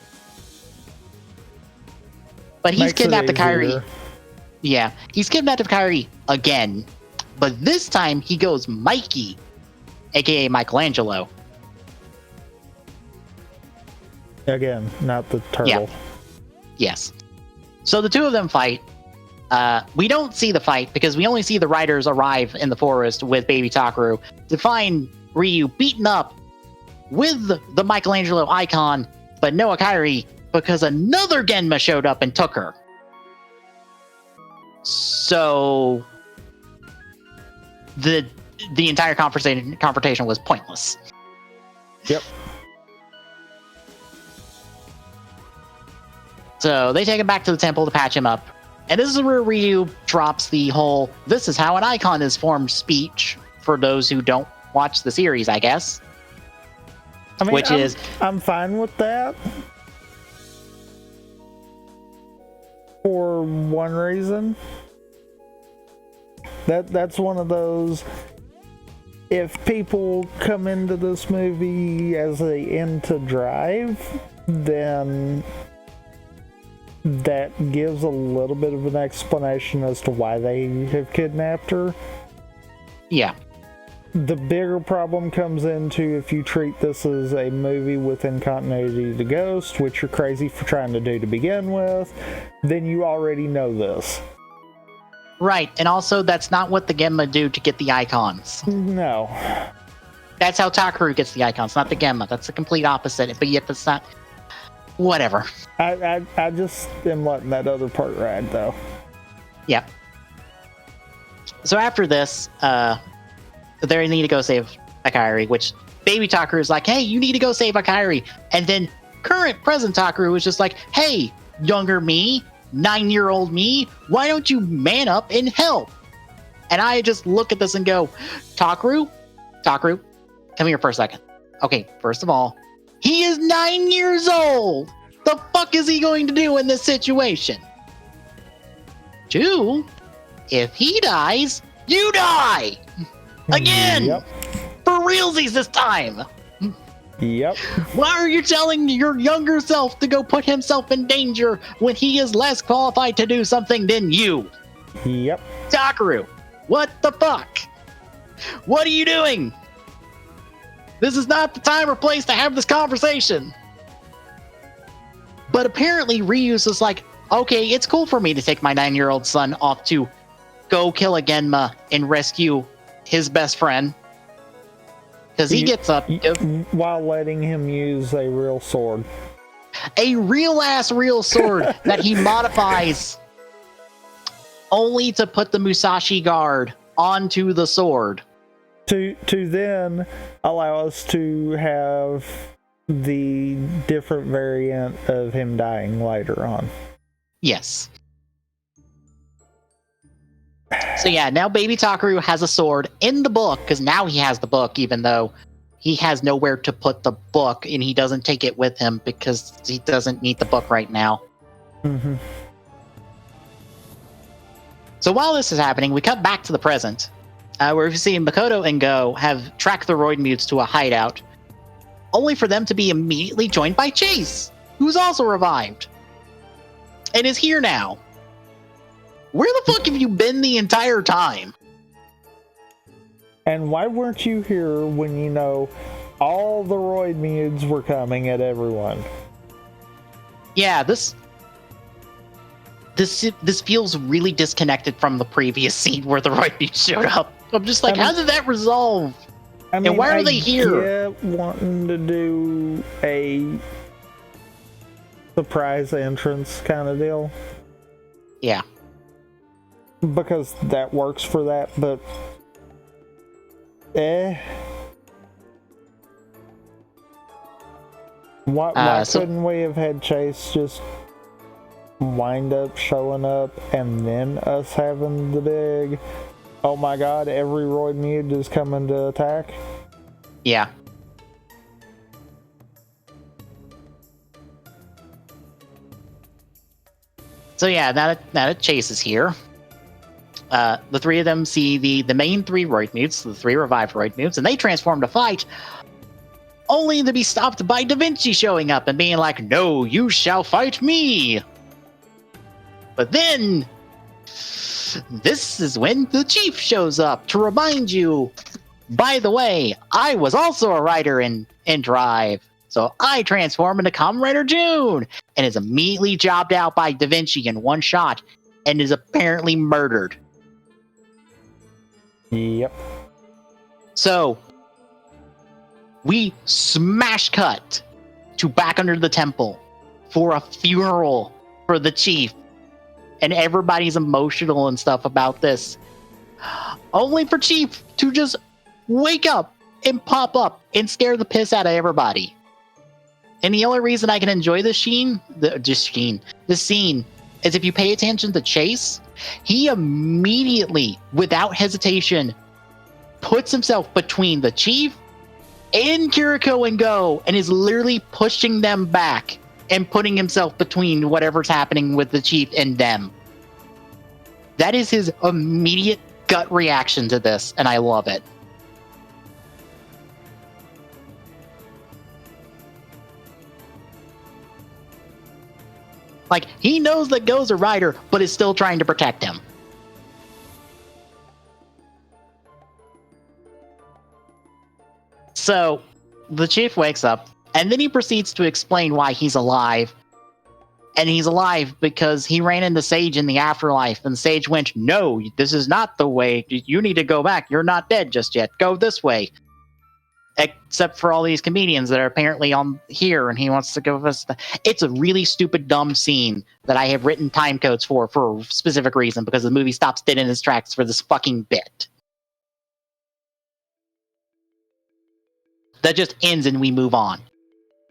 But he's kidnapped Kairi. Yeah, he's kidnapped Kairi again. But this time he goes Mikey, aka Michelangelo. Again, not the turtle. Yeah. Yes. So the two of them fight. We don't see the fight because we only see the riders arrive in the forest with Baby Takaru to find Ryu beaten up with the Michelangelo icon, but no Kairi because another Genma showed up and took her. So the entire confrontation was pointless. Yep. So they take him back to the temple to patch him up. And this is where Ryu drops the whole, this is how an icon is formed speech for those who don't watch the series, I guess. I mean, I'm fine with that. For one reason. That's one of those, if people come into this movie as they into Drive, then that gives a little bit of an explanation as to why they have kidnapped her. Yeah. The bigger problem comes into if you treat this as a movie within continuity to Ghost, which you're crazy for trying to do to begin with, then you already know this. Right, and also that's not what the Genma do to get the icons. No. That's how Takaru gets the icons, not the Genma. That's the complete opposite, but yet that's not... Whatever. I just am letting that other part ride, though. Yep. So after this, they need to go save Akari, which baby Takaru is like, hey, you need to go save Akari. And then present Takaru is just like, hey, younger me, 9-year-old me, why don't you man up and help? And I just look at this and go, Takaru, come here for a second. Okay, first of all, he is 9 years old. The fuck is he going to do in this situation? 2, if he dies, you die! Again! Yep. For realsies this time! Yep. Why are you telling your younger self to go put himself in danger when he is less qualified to do something than you? Yep. Takaru, what the fuck? What are you doing? This is not the time or place to have this conversation. But apparently Ryu's is like, okay, it's cool for me to take my 9-year-old son off to go kill a Genma and rescue his best friend. Because he gets up... While letting him use a real sword. A real sword that he modifies only to put the Musashi guard onto the sword. To then allow us to have the different variant of him dying later on. Yes. So yeah, now baby Takaru has a sword in the book, because now he has the book, even though he has nowhere to put the book, and he doesn't take it with him because he doesn't need the book right now. Mm-hmm. So while this is happening, we cut back to the present, where we see Makoto and Go have tracked the Roid Mutes to a hideout, only for them to be immediately joined by Chase, who's also revived, and is here now. Where the fuck have you been the entire time? And why weren't you here when you know all the Roid Mutes were coming at everyone? Yeah, this feels really disconnected from the previous scene where the Roid Mutes showed up. I'm just like, how did that resolve? And why are they here? Wanting to do a surprise entrance kind of deal. Yeah. Because that works for that, but why couldn't we have had Chase just wind up showing up and then us having the big, oh my god, every Roid Mute is coming to attack? Yeah. So yeah, now that Chase is here, the three of them see the main 3 Roid Mutes, the 3 revived Roid Mutes, and they transform to fight, only to be stopped by Da Vinci showing up and being like, no, you shall fight me! But then, this is when the Chief shows up to remind you, by the way, I was also a writer in Drive, so I transform into Kamen Rider June, and is immediately jobbed out by Da Vinci in one shot, and is apparently murdered. Yep. So, we smash cut to back under the temple for a funeral for the Chief, and everybody's emotional and stuff about this, only for Chief to just wake up and pop up and scare the piss out of everybody. And the only reason I can enjoy this scene is if you pay attention to Chase, he immediately, without hesitation, puts himself between the Chief and Kiriko and Go, and is literally pushing them back and putting himself between whatever's happening with the Chief and them. That is his immediate gut reaction to this, and I love it. Like, he knows that Go's a rider, but is still trying to protect him. So the chief wakes up, and then he proceeds to explain why he's alive. And he's alive because he ran into Sage in the afterlife, and Sage went, "No, this is not the way. You need to go back. You're not dead just yet. Go this way." Except for all these comedians that are apparently on here, and he wants to go with us. It's a really stupid, dumb scene that I have written time codes for a specific reason, because the movie stops dead in its tracks for this fucking bit. That just ends and we move on.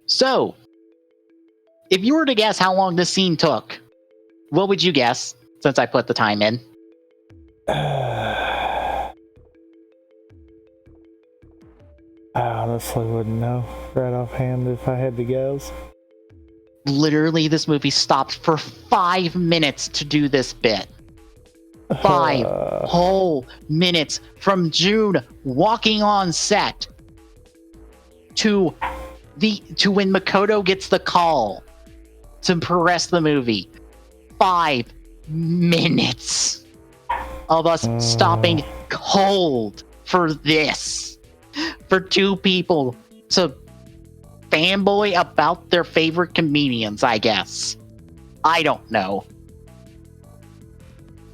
So, if you were to guess how long this scene took, what would you guess, since I put the time in? I honestly wouldn't know right offhand if I had to guess. Literally, this movie stopped for 5 minutes to do this bit. 5 whole minutes from June walking on set to when Makoto gets the call to progress the movie. 5 minutes of us stopping cold for this. For two people to fanboy about their favorite comedians, I guess. I don't know.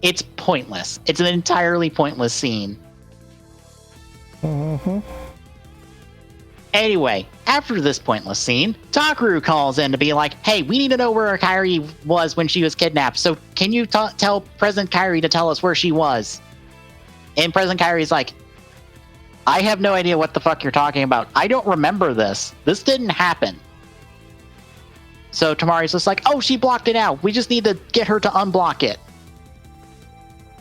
It's pointless. It's an entirely pointless scene. Mm-hmm. Anyway, after this pointless scene, Takaru calls in to be like, "Hey, we need to know where Kairi was when she was kidnapped, so can you tell President Kairi to tell us where she was?" And President Kairi's like, "I have no idea what the fuck you're talking about. I don't remember this. This didn't happen." So Tamari's just like, "Oh, she blocked it out. We just need to get her to unblock it."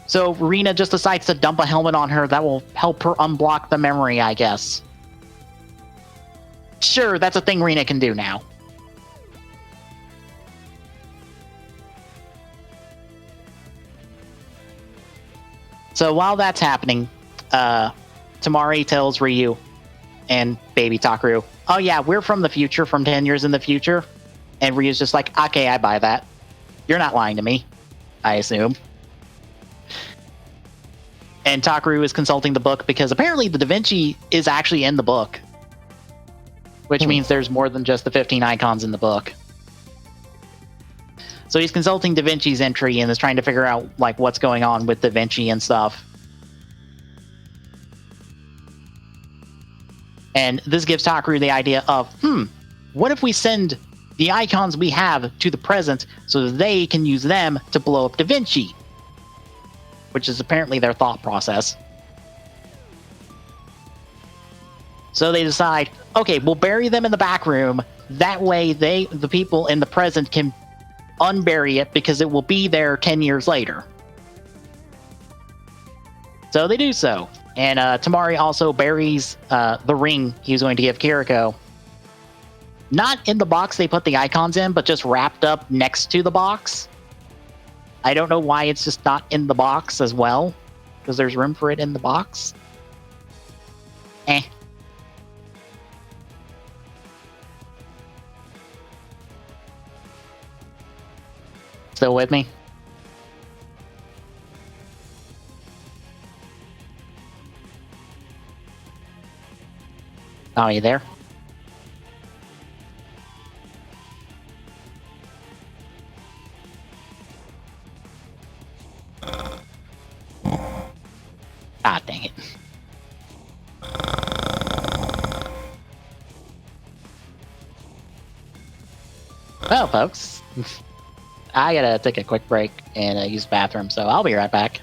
So Rina just decides to dump a helmet on her that will help her unblock the memory, I guess. Sure, that's a thing Rina can do now. So while that's happening, Tamari tells Ryu and baby Takaru, "Oh yeah, we're from the future, from 10 years in the future." And Ryu's just like, "Okay, I buy that. You're not lying to me, I assume." And Takaru is consulting the book because apparently the Da Vinci is actually in the book. Which means there's more than just the 15 icons in the book. So he's consulting Da Vinci's entry and is trying to figure out like what's going on with Da Vinci and stuff. And this gives Takaru the idea of, what if we send the icons we have to the present so that they can use them to blow up Da Vinci? Which is apparently their thought process. So they decide, okay, we'll bury them in the back room. That way the people in the present can unbury it because it will be there 10 years later. So they do so. And Tamari also buries the ring he was going to give Kiriko. Not in the box they put the icons in, but just wrapped up next to the box. I don't know why it's just not in the box as well, because there's room for it in the box. Still with me? Oh, you there? Ah, dang it. Well, folks, I gotta take a quick break and use the bathroom, so I'll be right back.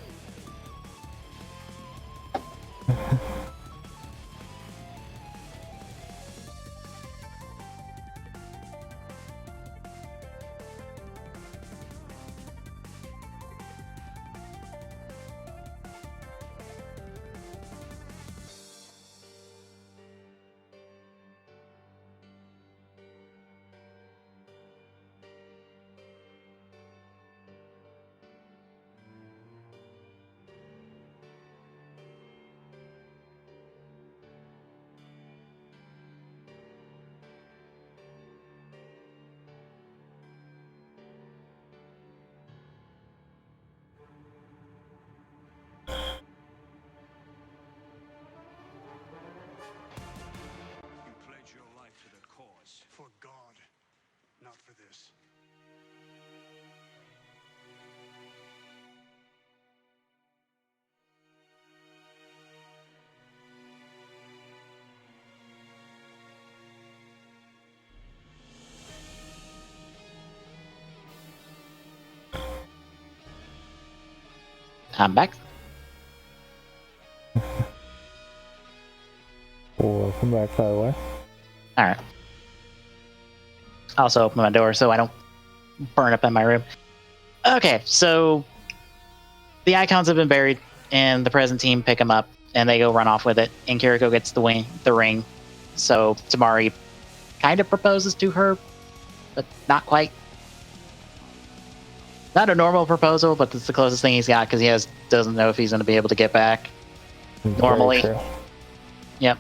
I'm back. Welcome back, by the way. Alright. I also open my door so I don't burn up in my room. Okay, so the icons have been buried, and the present team pick them up, and they go run off with it, and Kiriko gets the ring. So Tamari kind of proposes to her, but not quite. Not a normal proposal, but it's the closest thing he's got because he doesn't know if he's going to be able to get back normally. Yep.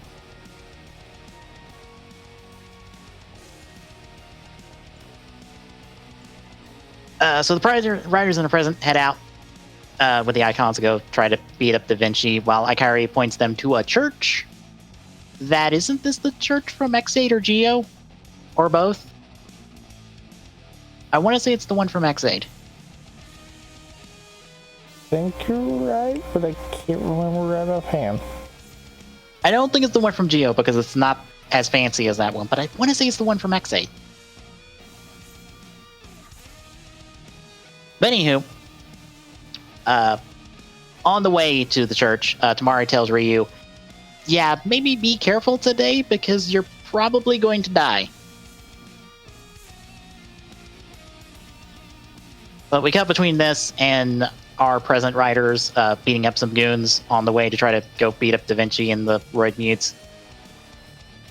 So the riders in the present head out with the icons to go try to beat up Da Vinci, while Ikari points them to a church. Isn't this the church from X8 or Geo? Or both? I want to say it's the one from X8. I think you're right, but I can't remember right offhand. I don't think it's the one from Geo because it's not as fancy as that one, but I want to say it's the one from X8. But anywho, on the way to the church, Tamari tells Ryu, yeah, maybe be careful today because you're probably going to die. But we cut between this and our present riders beating up some goons on the way to try to go beat up Da Vinci and the Roid Mutes.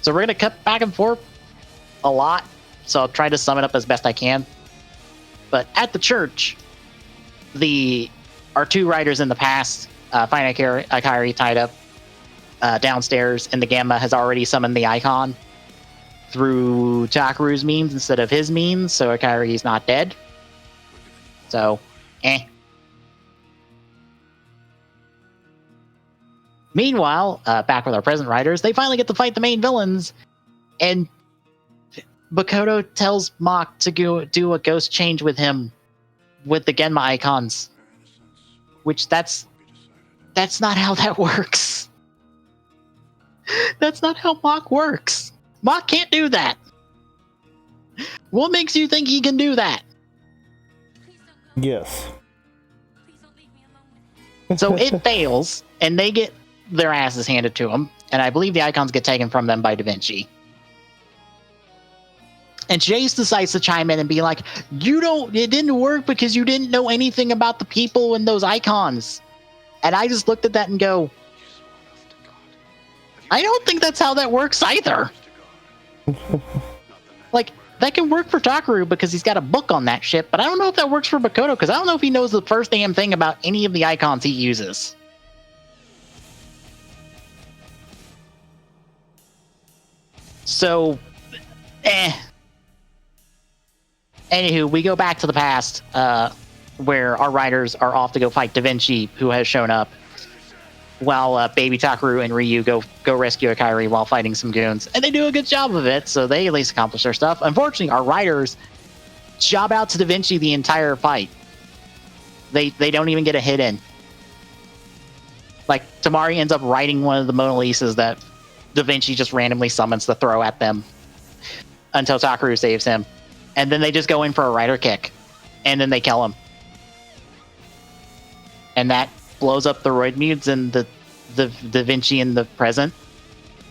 So we're going to cut back and forth a lot, so I'll try to sum it up as best I can. But at the church, our two riders in the past find Ikari tied up downstairs, and the Gamma has already summoned the icon through Takaru's means instead of his means, so Ikari's not dead. So, Meanwhile, back with our present riders, they finally get to fight the main villains, and Makoto tells Mach to go do a ghost change with him with the Genma icons. Which that's not how that works. That's not how Mach works. Mach can't do that. What makes you think he can do that? Yes. So it fails, and they get their asses handed to them, and I believe the icons get taken from them by Da Vinci. And Jace decides to chime in and be like, it didn't work because you didn't know anything about the people and those icons. And I just looked at that and go, I don't think that's how that works either. Like, that can work for Takaru because he's got a book on that shit, but I don't know if that works for Makoto because I don't know if he knows the first damn thing about any of the icons he uses. So, Anywho, we go back to the past, where our riders are off to go fight Da Vinci, who has shown up, while Baby Takaru and Ryu go rescue Ikari while fighting some goons. And they do a good job of it, so they at least accomplish their stuff. Unfortunately, our riders job out to Da Vinci the entire fight. They don't even get a hit in. Like, Tamari ends up riding one of the Mona Lisas that Da Vinci just randomly summons to throw at them until Takaru saves him. And then they just go in for a rider kick. And then they kill him. And that blows up the Roid Mutes and the Da Vinci in the present.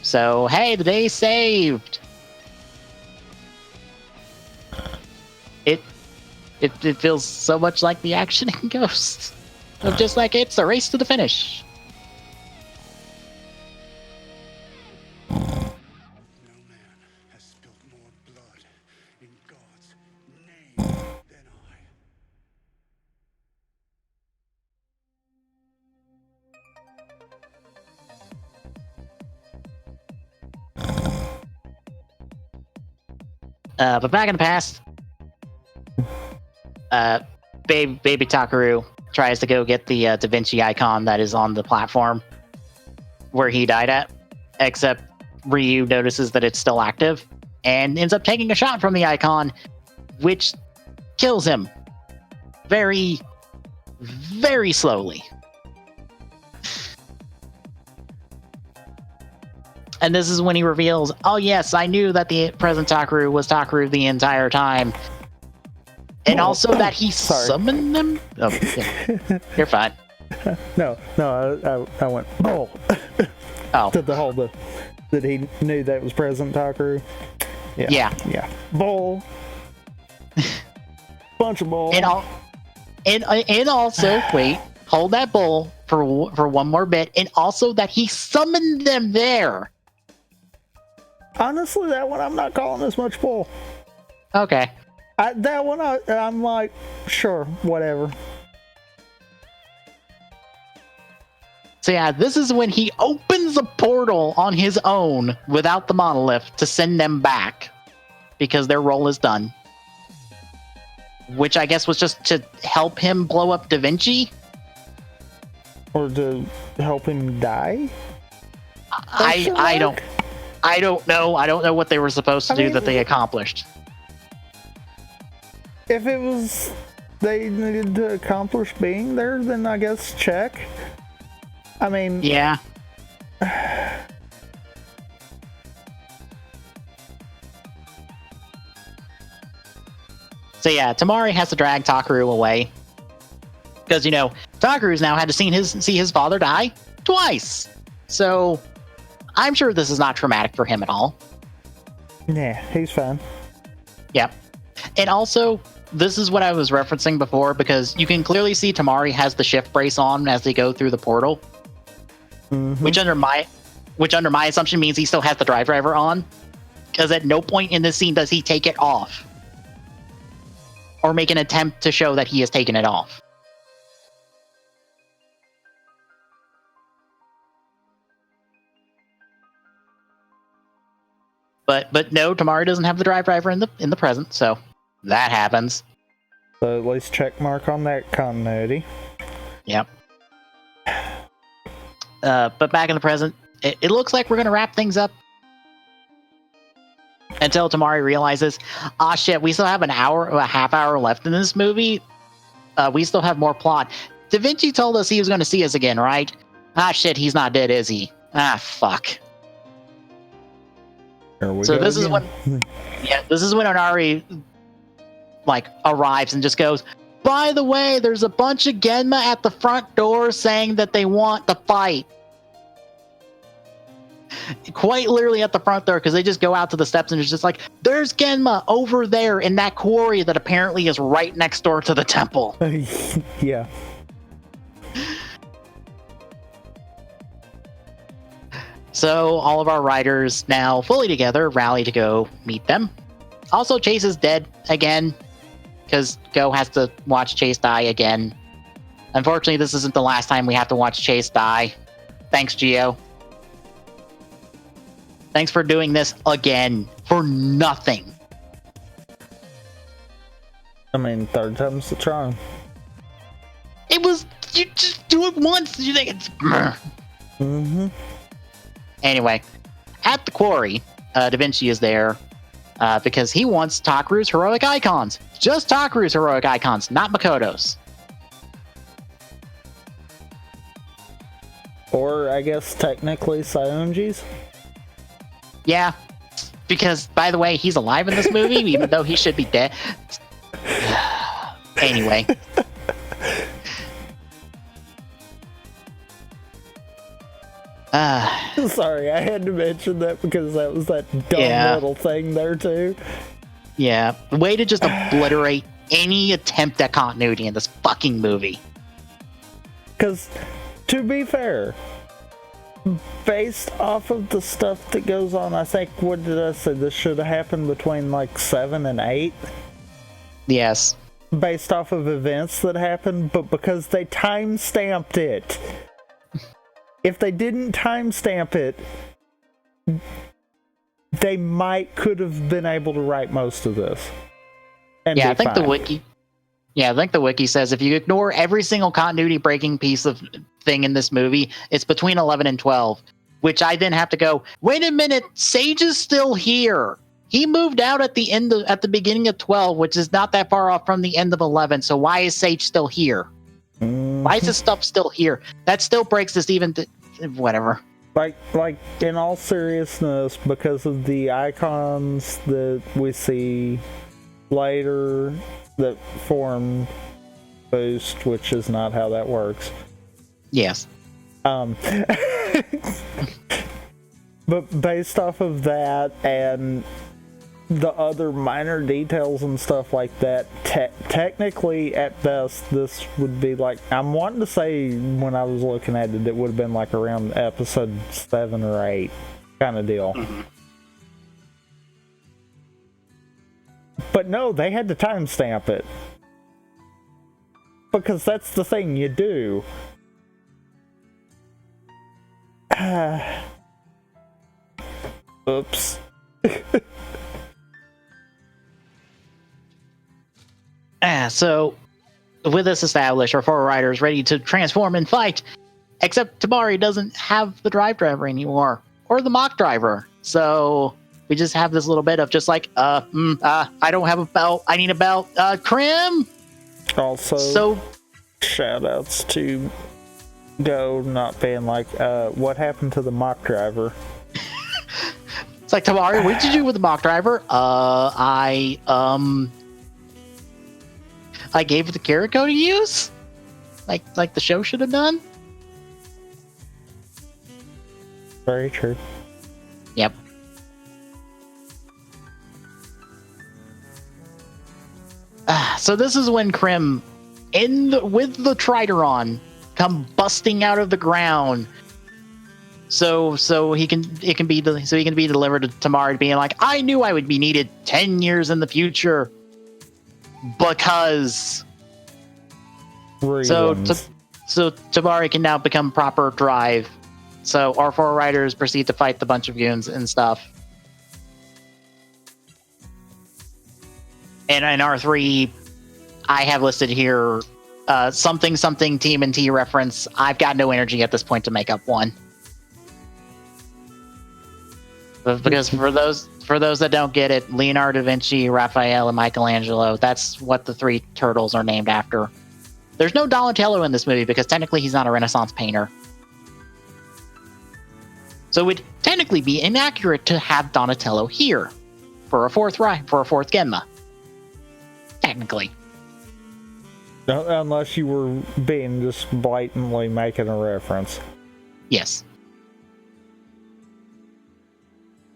So, hey, the day's saved! It feels so much like the action in Ghost. Of just like, it's a race to the finish. But back in the past, Baby Takaru tries to go get the Da Vinci icon that is on the platform where he died at, except Ryu notices that it's still active and ends up taking a shot from the icon, which kills him very, very slowly. And this is when he reveals, oh yes, I knew that the present Takaru was Takaru the entire time. And also that he summoned them? Oh, yeah. You're fine. No, I went bull. Oh. To the whole that he knew that was President Takaru. Yeah. Bull. Bunch of bull. And also, wait, hold that bull for one more bit, and also that he summoned them there. Honestly, that one I'm not calling as much bull. Okay. That one I'm like, sure, whatever. So yeah, this is when he opens a portal on his own without the monolith to send them back because their role is done. Which I guess was just to help him blow up Da Vinci? Or to help him die? I don't know. I don't know what they were supposed to do that they accomplished. If it was they needed to accomplish being there, then I guess check. I mean, yeah. So yeah, Tamari has to drag Takaru away because Takaru's now had to see his father die twice. So I'm sure this is not traumatic for him at all. Yeah, he's fine. Yep. And also, this is what I was referencing before because you can clearly see Tamari has the shift brace on as they go through the portal. Mm-hmm. Which under my assumption means he still has the driver on, because at no point in this scene does he take it off or make an attempt to show that he has taken it off. But no, Tamari doesn't have the driver in the present, so that happens. So at least check mark on that continuity. Yep. But back in the present, it looks like we're going to wrap things up until Tamari realizes, shit, we still have a half hour left in this movie. We still have more plot. Da Vinci told us he was going to see us again, right? Shit, he's not dead, is he? Fuck. So this is when Onari arrives and just goes, by the way, there's a bunch of Genma at the front door saying that they want to fight. Quite literally at the front door, because they just go out to the steps and it's just like, there's Genma over there in that quarry that apparently is right next door to the temple. Yeah. So all of our riders now fully together rally to go meet them. Also, Chase is dead again, because Go has to watch Chase die again. Unfortunately, this isn't the last time we have to watch Chase die. Thanks, Gio. Thanks for doing this again for nothing. I mean, third time's the charm. It was, you just do it once. You think it's... Mm-hmm. Anyway, at the quarry, Da Vinci is there because he wants Takaru's heroic icons. Just Takaru's heroic icons, not Makoto's. Or, I guess, technically, Saionji's? Yeah, because, by the way, he's alive in this movie, even though he should be dead. Anyway. Sorry, I had to mention that because that was that dumb little thing there, too. Yeah, way to just obliterate any attempt at continuity in this fucking movie. Because, to be fair, based off of the stuff that goes on, I think, what did I say? This should have happened between, 7 and 8? Yes. Based off of events that happened, but because they time-stamped it. If they didn't timestamp it, they could have been able to write most of this. And I think the wiki says if you ignore every single continuity breaking piece of thing in this movie, it's between 11 and 12, which I then have to go, wait a minute, Sage is still here. He moved out at the beginning of 12, which is not that far off from the end of 11. So why is Sage still here? Mm-hmm. Why is this stuff still here? That still breaks this whatever. Like in all seriousness, because of the icons that we see later that form Boost, which is not how that works. Yes. But based off of that and the other minor details and stuff like that, technically at best this would be like, I'm wanting to say when I was looking at it, it would have been like around episode 7 or 8 kind of deal. Mm-hmm. But no, they had to timestamp it. Because that's the thing you do. Oops. So, with this established, our 4 riders ready to transform and fight. Except Tamari doesn't have the drive driver anymore. Or the mock driver. So, we just have this little bit of just like, I don't have a belt. I need a belt. Crim! Also, shout-outs to Go not being like, what happened to the mock driver? It's like, Tamari, what did you do with the mock driver? I gave it to Kiriko to use? Like the show should have done? Very true. Yep. So this is when Crim, with the Trideron, come busting out of the ground. So he can be delivered to Tamari, being like, I knew I would be needed 10 years in the future because. Reasons. So Tamari can now become proper drive. So our 4 riders proceed to fight the bunch of goons and stuff. And in R3, I have listed here something TMNT reference. I've got no energy at this point to make up one. Because for those that don't get it, Leonardo da Vinci, Raphael, and Michelangelo, that's what the 3 turtles are named after. There's no Donatello in this movie because technically he's not a Renaissance painter. So it would technically be inaccurate to have Donatello here for a fourth Genma. Technically. Unless you were being just blatantly making a reference. Yes.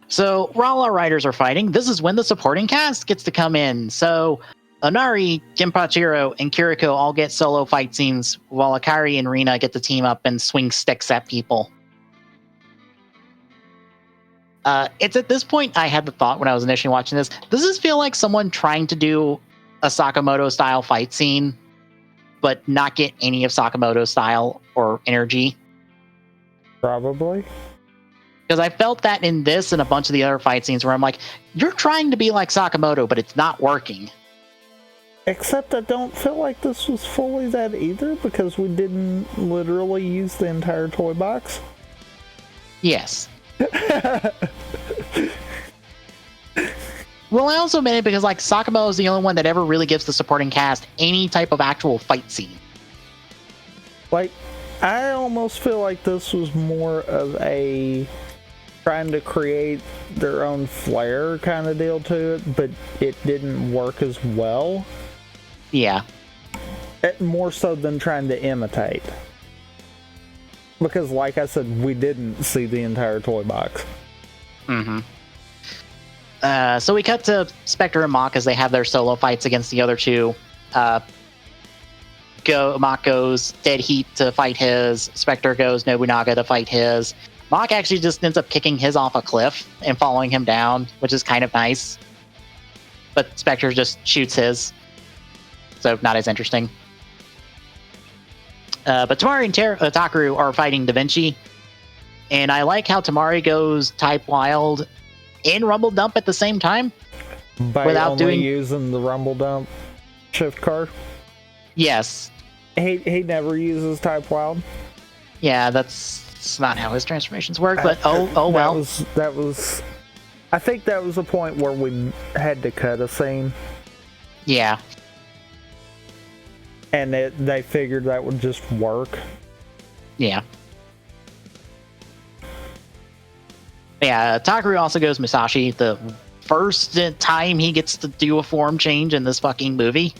So while our riders are fighting, this is when the supporting cast gets to come in. So Onari, Ginpachiro, and Kiriko all get solo fight scenes, while Akari and Rina get to team up and swing sticks at people. It's at this point I had the thought when I was initially watching this, does this feel like someone trying to do a Sakamoto-style fight scene, but not get any of Sakamoto's style or energy? Probably. Because I felt that in this and a bunch of the other fight scenes where I'm like, you're trying to be like Sakamoto, but it's not working. Except I don't feel like this was fully that either, because we didn't literally use the entire toy box. Yes. Well, I also meant it because like Sakamoto is the only one that ever really gives the supporting cast any type of actual fight scene. Like, I almost feel like this was more of a trying to create their own flair kind of deal to it, but it didn't work as well. Yeah. More so than trying to imitate. Because, like I said, we didn't see the entire toy box. Mm-hmm. So we cut to Spectre and Mach as they have their solo fights against the other 2. Mach goes Dead Heat to fight his. Spectre goes Nobunaga to fight his. Mach actually just ends up kicking his off a cliff and following him down, which is kind of nice. But Spectre just shoots his. So not as interesting. But Tamari and Takaru are fighting Da Vinci. And I like how Tamari goes type wild and Rumble Dump at the same time. Without using the Rumble Dump shift card? Yes. He never uses type wild? Yeah, that's not how his transformations work, but oh well. That was I think that was a point where we had to cut a scene. Yeah. And they figured that would just work. Yeah. Yeah, Takaru also goes Musashi, the first time he gets to do a form change in this fucking movie.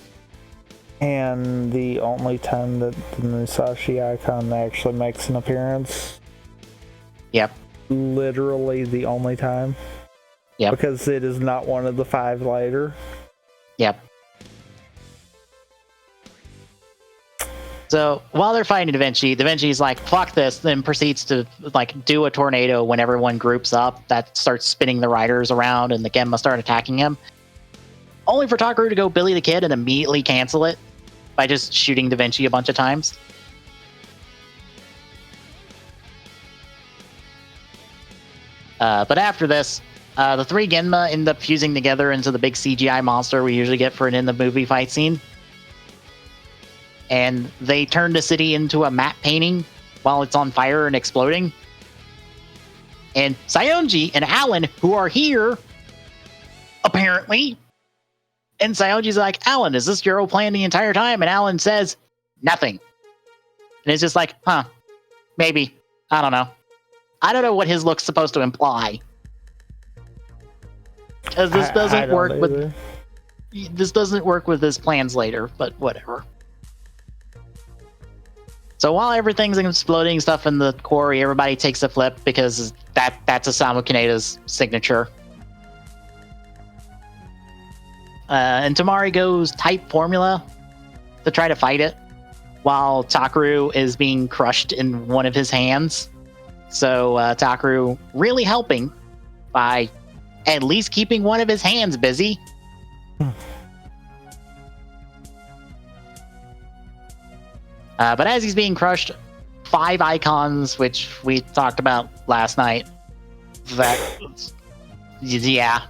And the only time that the Musashi icon actually makes an appearance. Yep. Literally the only time. Yep. Because it is not one of the 5 later. Yep. So while they're fighting Da Vinci's like, fuck this, then proceeds to like do a tornado when everyone groups up that starts spinning the riders around and the Genma start attacking him. Only for Takaru to go Billy the Kid and immediately cancel it by just shooting Da Vinci a bunch of times. But after this, the 3 Genma end up fusing together into the big CGI monster we usually get for an in-the-movie fight scene. And they turn the city into a matte painting while it's on fire and exploding. And Saionji and Alan, who are here, apparently. And Saionji's like, Alan, is this your plan the entire time? And Alan says, nothing. And it's just like, huh, maybe. I don't know. I don't know what his look's supposed to imply. Because this doesn't work with... This doesn't work with his plans later, but whatever. So while everything's exploding stuff in the quarry, everybody takes a flip because that's Osamu Kaneda's signature. And Tamari goes type formula to try to fight it, while Takaru is being crushed in one of his hands. So Takaru really helping by at least keeping one of his hands busy. But as he's being crushed, 5 icons, which we talked about last night, that, yeah,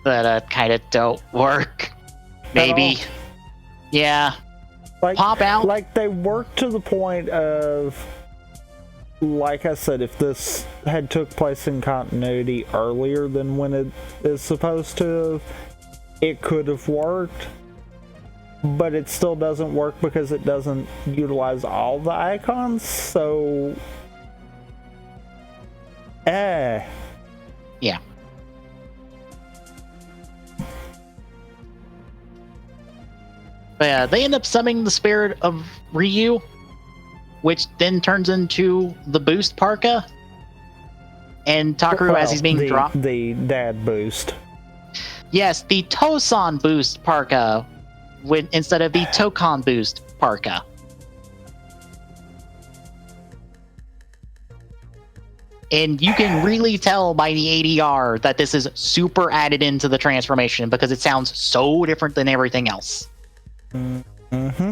that kind of don't work. Maybe. Yeah. Like, pop out. Like, they work to the point of, like I said, if this had took place in continuity earlier than when it is supposed to, it could have worked. But it still doesn't work because it doesn't utilize all the icons, so... Yeah. But yeah, they end up summoning the spirit of Ryu, which then turns into the boost parka. And Takaru, as he's being dropped... The dad boost. Yes, the Tosan boost parka, instead of the Tokan boost parka. And you can really tell by the ADR that this is super added into the transformation because it sounds so different than everything else. Mm-hmm.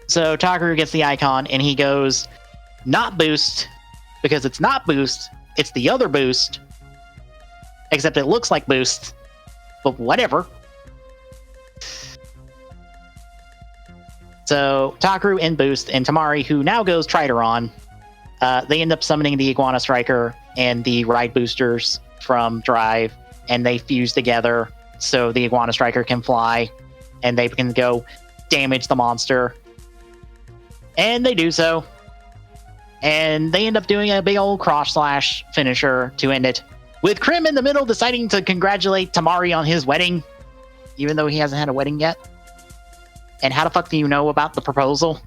So Takaru gets the icon and he goes, not boost, because it's not boost, it's the other boost, except it looks like boost. But whatever. So Takaru in boost, and Tamari, who now goes Trideron, they end up summoning the Iguana Striker and the Ride Boosters from Drive, and they fuse together so the Iguana Striker can fly, and they can go damage the monster. And they do so. And they end up doing a big old cross slash finisher to end it, with Krim in the middle deciding to congratulate Tamari on his wedding, even though he hasn't had a wedding yet. And how the fuck do you know about the proposal?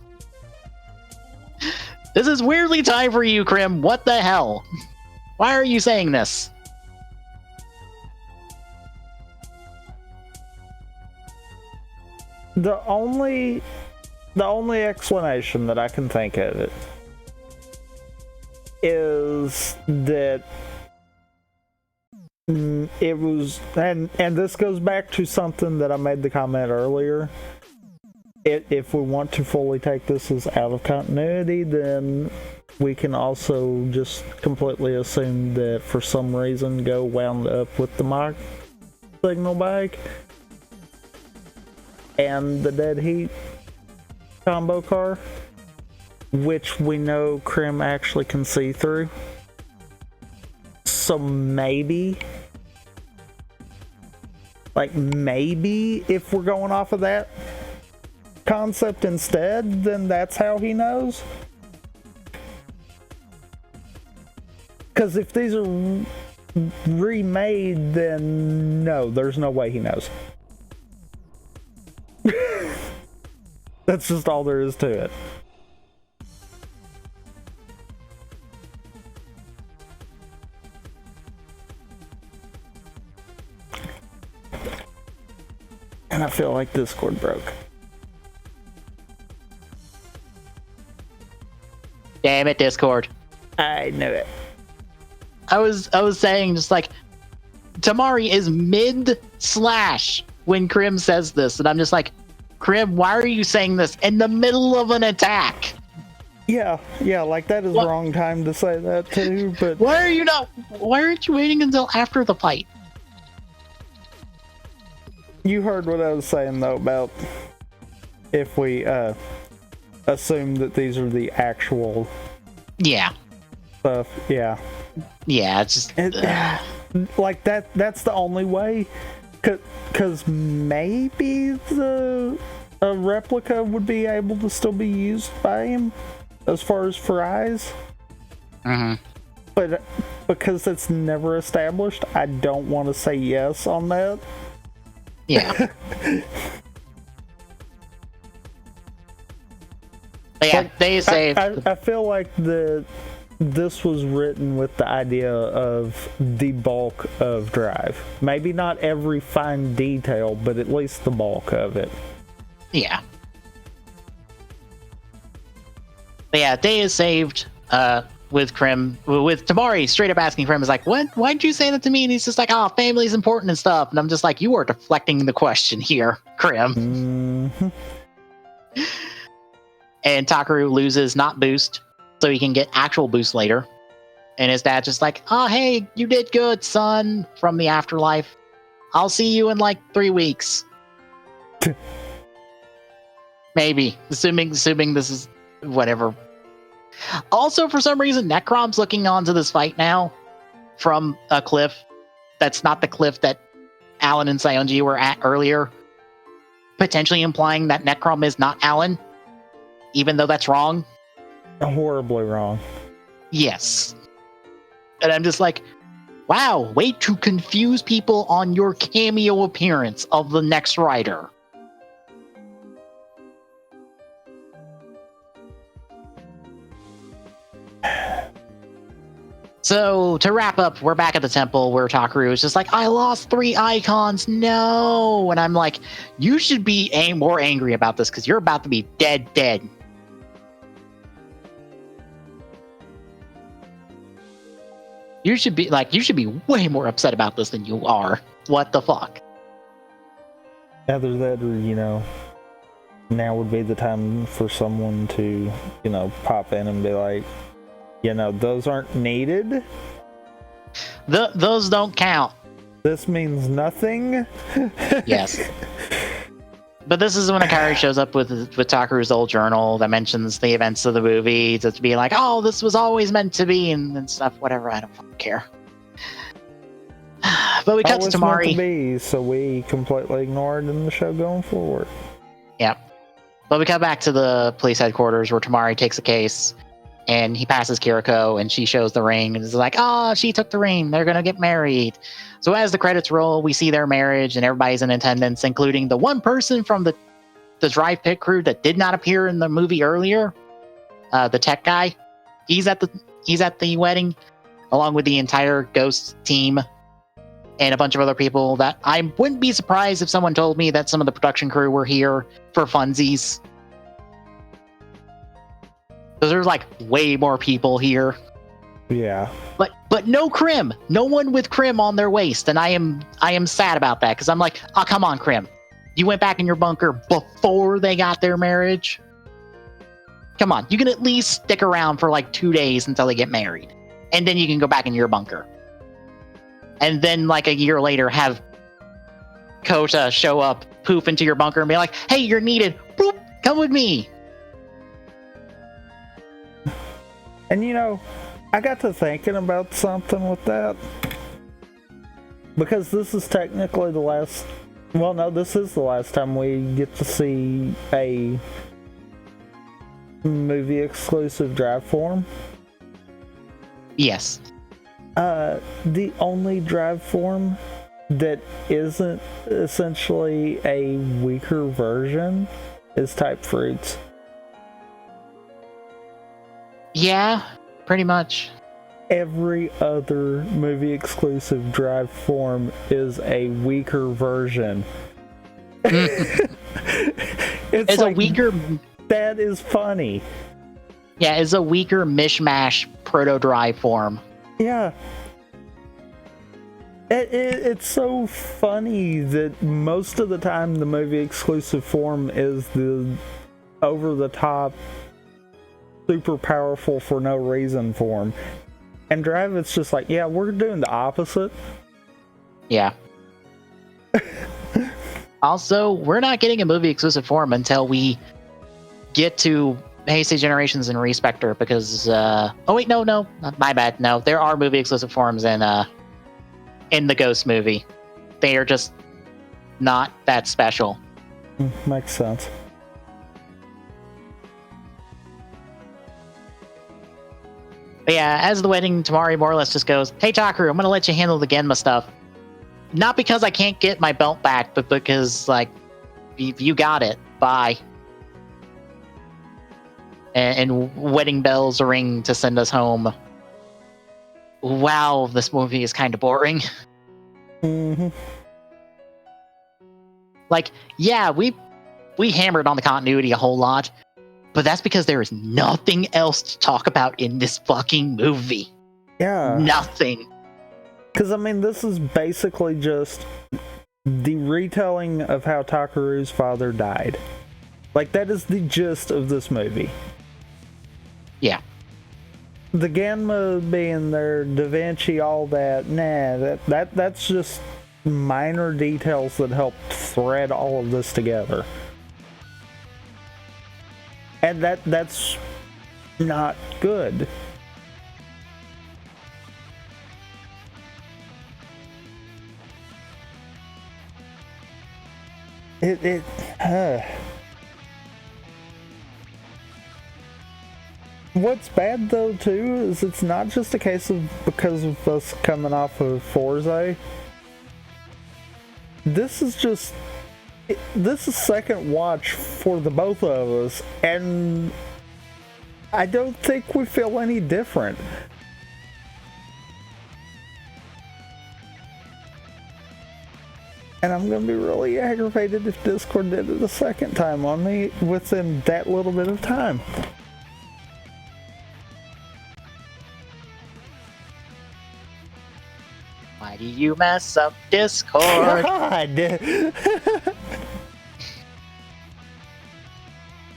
This is weirdly time for you, Krim. What the hell? Why are you saying this? The only explanation that I can think of it is that it was, and this goes back to something that I made the comment earlier. If we want to fully take this as out of continuity, then we can also just completely assume that for some reason Go wound up with the mic signal bag and the dead heat combo car, which we know Krim actually can see through. So maybe if we're going off of that concept instead, then that's how he knows. Because if these are remade, then no, there's no way he knows. That's just all there is to it. And I feel like Discord broke. Damn it, Discord. I knew it. I was saying just like Tamari is mid-slash when Krim says this, and I'm just like, Krim, why are you saying this in the middle of an attack? Yeah, like that is the wrong time to say that too, but why aren't you waiting until after the fight? You heard what I was saying though about if we assume that these are the actual stuff. Yeah, it's just like that's the only way, because maybe a replica would be able to still be used by him as far as for eyes. But because it's never established, I don't want to say yes on that. Yeah. They say I feel like this was written with the idea of the bulk of Drive. Maybe not every fine detail, but at least the bulk of it. Yeah. But yeah, Day is saved with Krim, with Tamari straight up asking Krim, is like, what? Why'd you say that to me? And he's just like, oh, family's important and stuff. And I'm just like, you are deflecting the question here, Krim. Mm-hmm. And Takaru loses not boost, so he can get actual boost later. And his dad's just like, oh, hey, you did good, son, from the afterlife. I'll see you in like 3 weeks. Maybe, assuming this is whatever. Also, for some reason, Necrom's looking onto this fight now from a cliff that's not the cliff that Alan and Sayonji were at earlier, potentially implying that Necrom is not Alan, even though that's wrong. Horribly wrong. Yes. And I'm just like, wow, way to confuse people on your cameo appearance of the next rider. So, to wrap up, we're back at the temple where Takaru is just like, I lost 3 icons, no! And I'm like, you should be more angry about this, because you're about to be dead. You should be way more upset about this than you are. What the fuck? Either that or, now would be the time for someone to, pop in and be like, those aren't needed. Those don't count. This means nothing. Yes. But this is when Akari shows up with Takaru's old journal that mentions the events of the movie to be like, oh, this was always meant to be and stuff, whatever. I don't fucking care. But we cut to Tamari. Meant to be, so we completely ignored in the show going forward. Yep. But we cut back to the police headquarters where Tamari takes a case and he passes Kiriko and she shows the ring and is like, oh, she took the ring. They're going to get married. So as the credits roll, we see their marriage and everybody's in attendance, including the one person from the Drive Pit crew that did not appear in the movie earlier, the tech guy. He's at the wedding, along with the entire Ghost team and a bunch of other people that I wouldn't be surprised if someone told me that some of the production crew were here for funsies. Because there's like way more people here. Yeah. But no Krim. No one with Krim on their waist. And I am sad about that because I'm like, oh, come on, Krim. You went back in your bunker before they got their marriage. Come on. You can at least stick around for like 2 days until they get married. And then you can go back in your bunker. And then like a year later have Kota show up, poof into your bunker and be like, hey, you're needed. Boop, come with me. And I got to thinking about something with that. Because this is technically the last... Well, no, this is the last time we get to see a movie-exclusive Drive form. Yes. The only drive form that isn't essentially a weaker version is type fruits. Yeah, pretty much. Every other movie exclusive drive form is a weaker version. It's like, a weaker. That is funny. Yeah, it's a weaker mishmash proto drive form. Yeah. It's so funny that most of the time the movie exclusive form is the over the top, super powerful for no reason form. And Drive, it's just like, yeah, we're doing the opposite. Yeah. Also, we're not getting a movie exclusive form until we get to Heisei Generations and Respector because, oh wait, no, my bad. No, there are movie exclusive forms in the Ghost movie. They are just not that special. Makes sense. But yeah, as the wedding, Tamari more or less just goes, "Hey Takaru, I'm gonna let you handle the Genma stuff. Not because I can't get my belt back, but because, like, you got it. Bye." And wedding bells ring to send us home. Wow, this movie is kind of boring. Mm-hmm. Like, yeah, we hammered on the continuity a whole lot, but that's because there is nothing else to talk about in this fucking movie. Yeah. Nothing. Because, I mean, this is basically just the retelling of how Takaru's father died. Like, that is the gist of this movie. Yeah. The Ganma being there, Da Vinci, all that, nah, that's just minor details that help thread all of this together. And that's not good. What's bad though too is it's not just a case of because of us coming off of Forza. This is second watch for the both of us, and I don't think we feel any different. And I'm gonna be really aggravated if Discord did it a second time on me within that little bit of time. Why do you mess up Discord? God.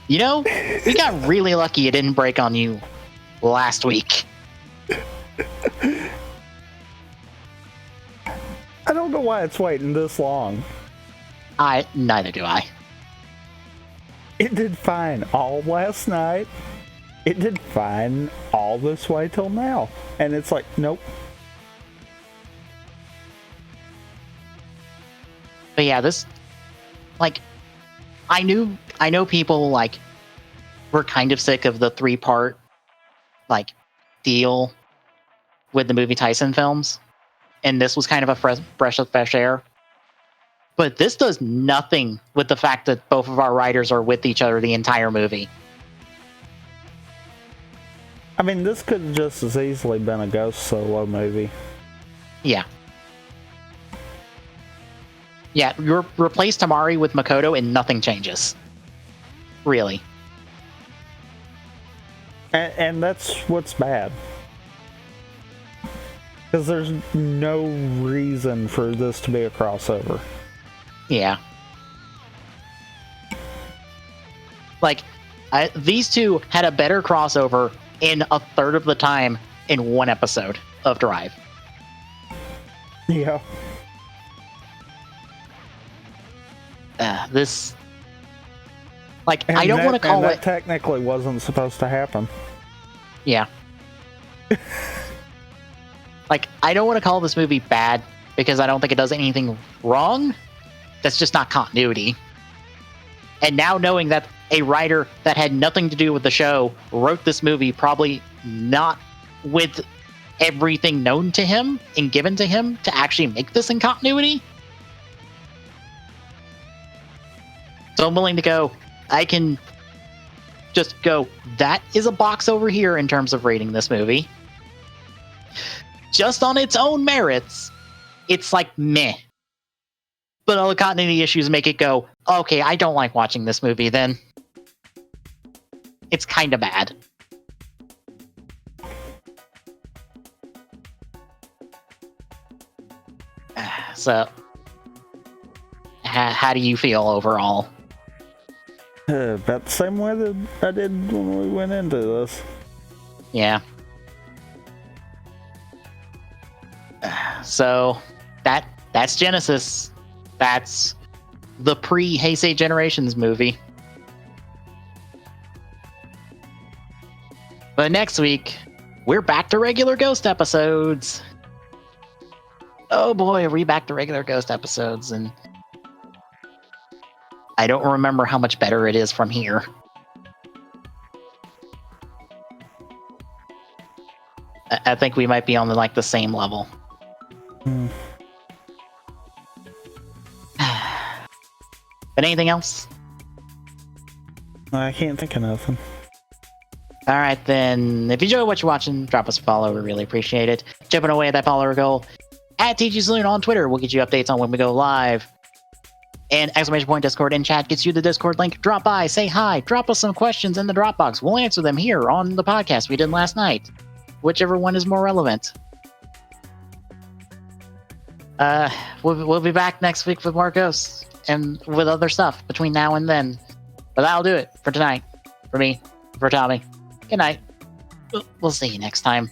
You know, we got really lucky it didn't break on you last week. I don't know why it's waiting this long. Neither do I. It did fine all last night. It did fine all this way till now. And it's like, nope. But yeah, this, like, I know people, like, were kind of sick of the 3-part, like, deal with the movie Tyson films. And this was kind of a breath of fresh air. But this does nothing with the fact that both of our writers are with each other the entire movie. I mean, this could have just as easily been a Ghost solo movie. Yeah. Yeah, you replace Tamari with Makoto and nothing changes. Really. And that's what's bad. Because there's no reason for this to be a crossover. Yeah. Like, these two had a better crossover in a third of the time in one episode of Drive. Yeah. This... Like, I don't want to call it... that technically wasn't supposed to happen. Yeah. Like, I don't want to call this movie bad because I don't think it does anything wrong. That's just not continuity. And now knowing that a writer that had nothing to do with the show wrote this movie, probably not with everything known to him and given to him to actually make this in continuity. So I'm willing to go, I can just go, that is a box over here in terms of rating this movie. Just on its own merits, it's like meh. But all the continuity issues make it go, okay, I don't like watching this movie then. It's kind of bad. So, how do you feel overall? About the same way that I did when we went into this. Yeah. So, that's Genesis. That's the pre-Heisei Generations movie. But next week, we're back to regular Ghost episodes. Oh boy, are we back to regular Ghost episodes, and I don't remember how much better it is from here. I think we might be on the same level. But anything else? I can't think of nothing. All right, then. If you enjoy what you're watching, drop us a follow. We really appreciate it. Chipping away at that follower goal. At TG Saloon on Twitter, we'll get you updates on when we go live. And ! Discord in chat gets you the Discord link. Drop by, say hi, drop us some questions in the Dropbox. We'll answer them here on the podcast we did last night. Whichever one is more relevant. We'll be back next week with more ghosts and with other stuff between now and then. But that'll do it for tonight. For me, for Tommy. Good night. We'll see you next time.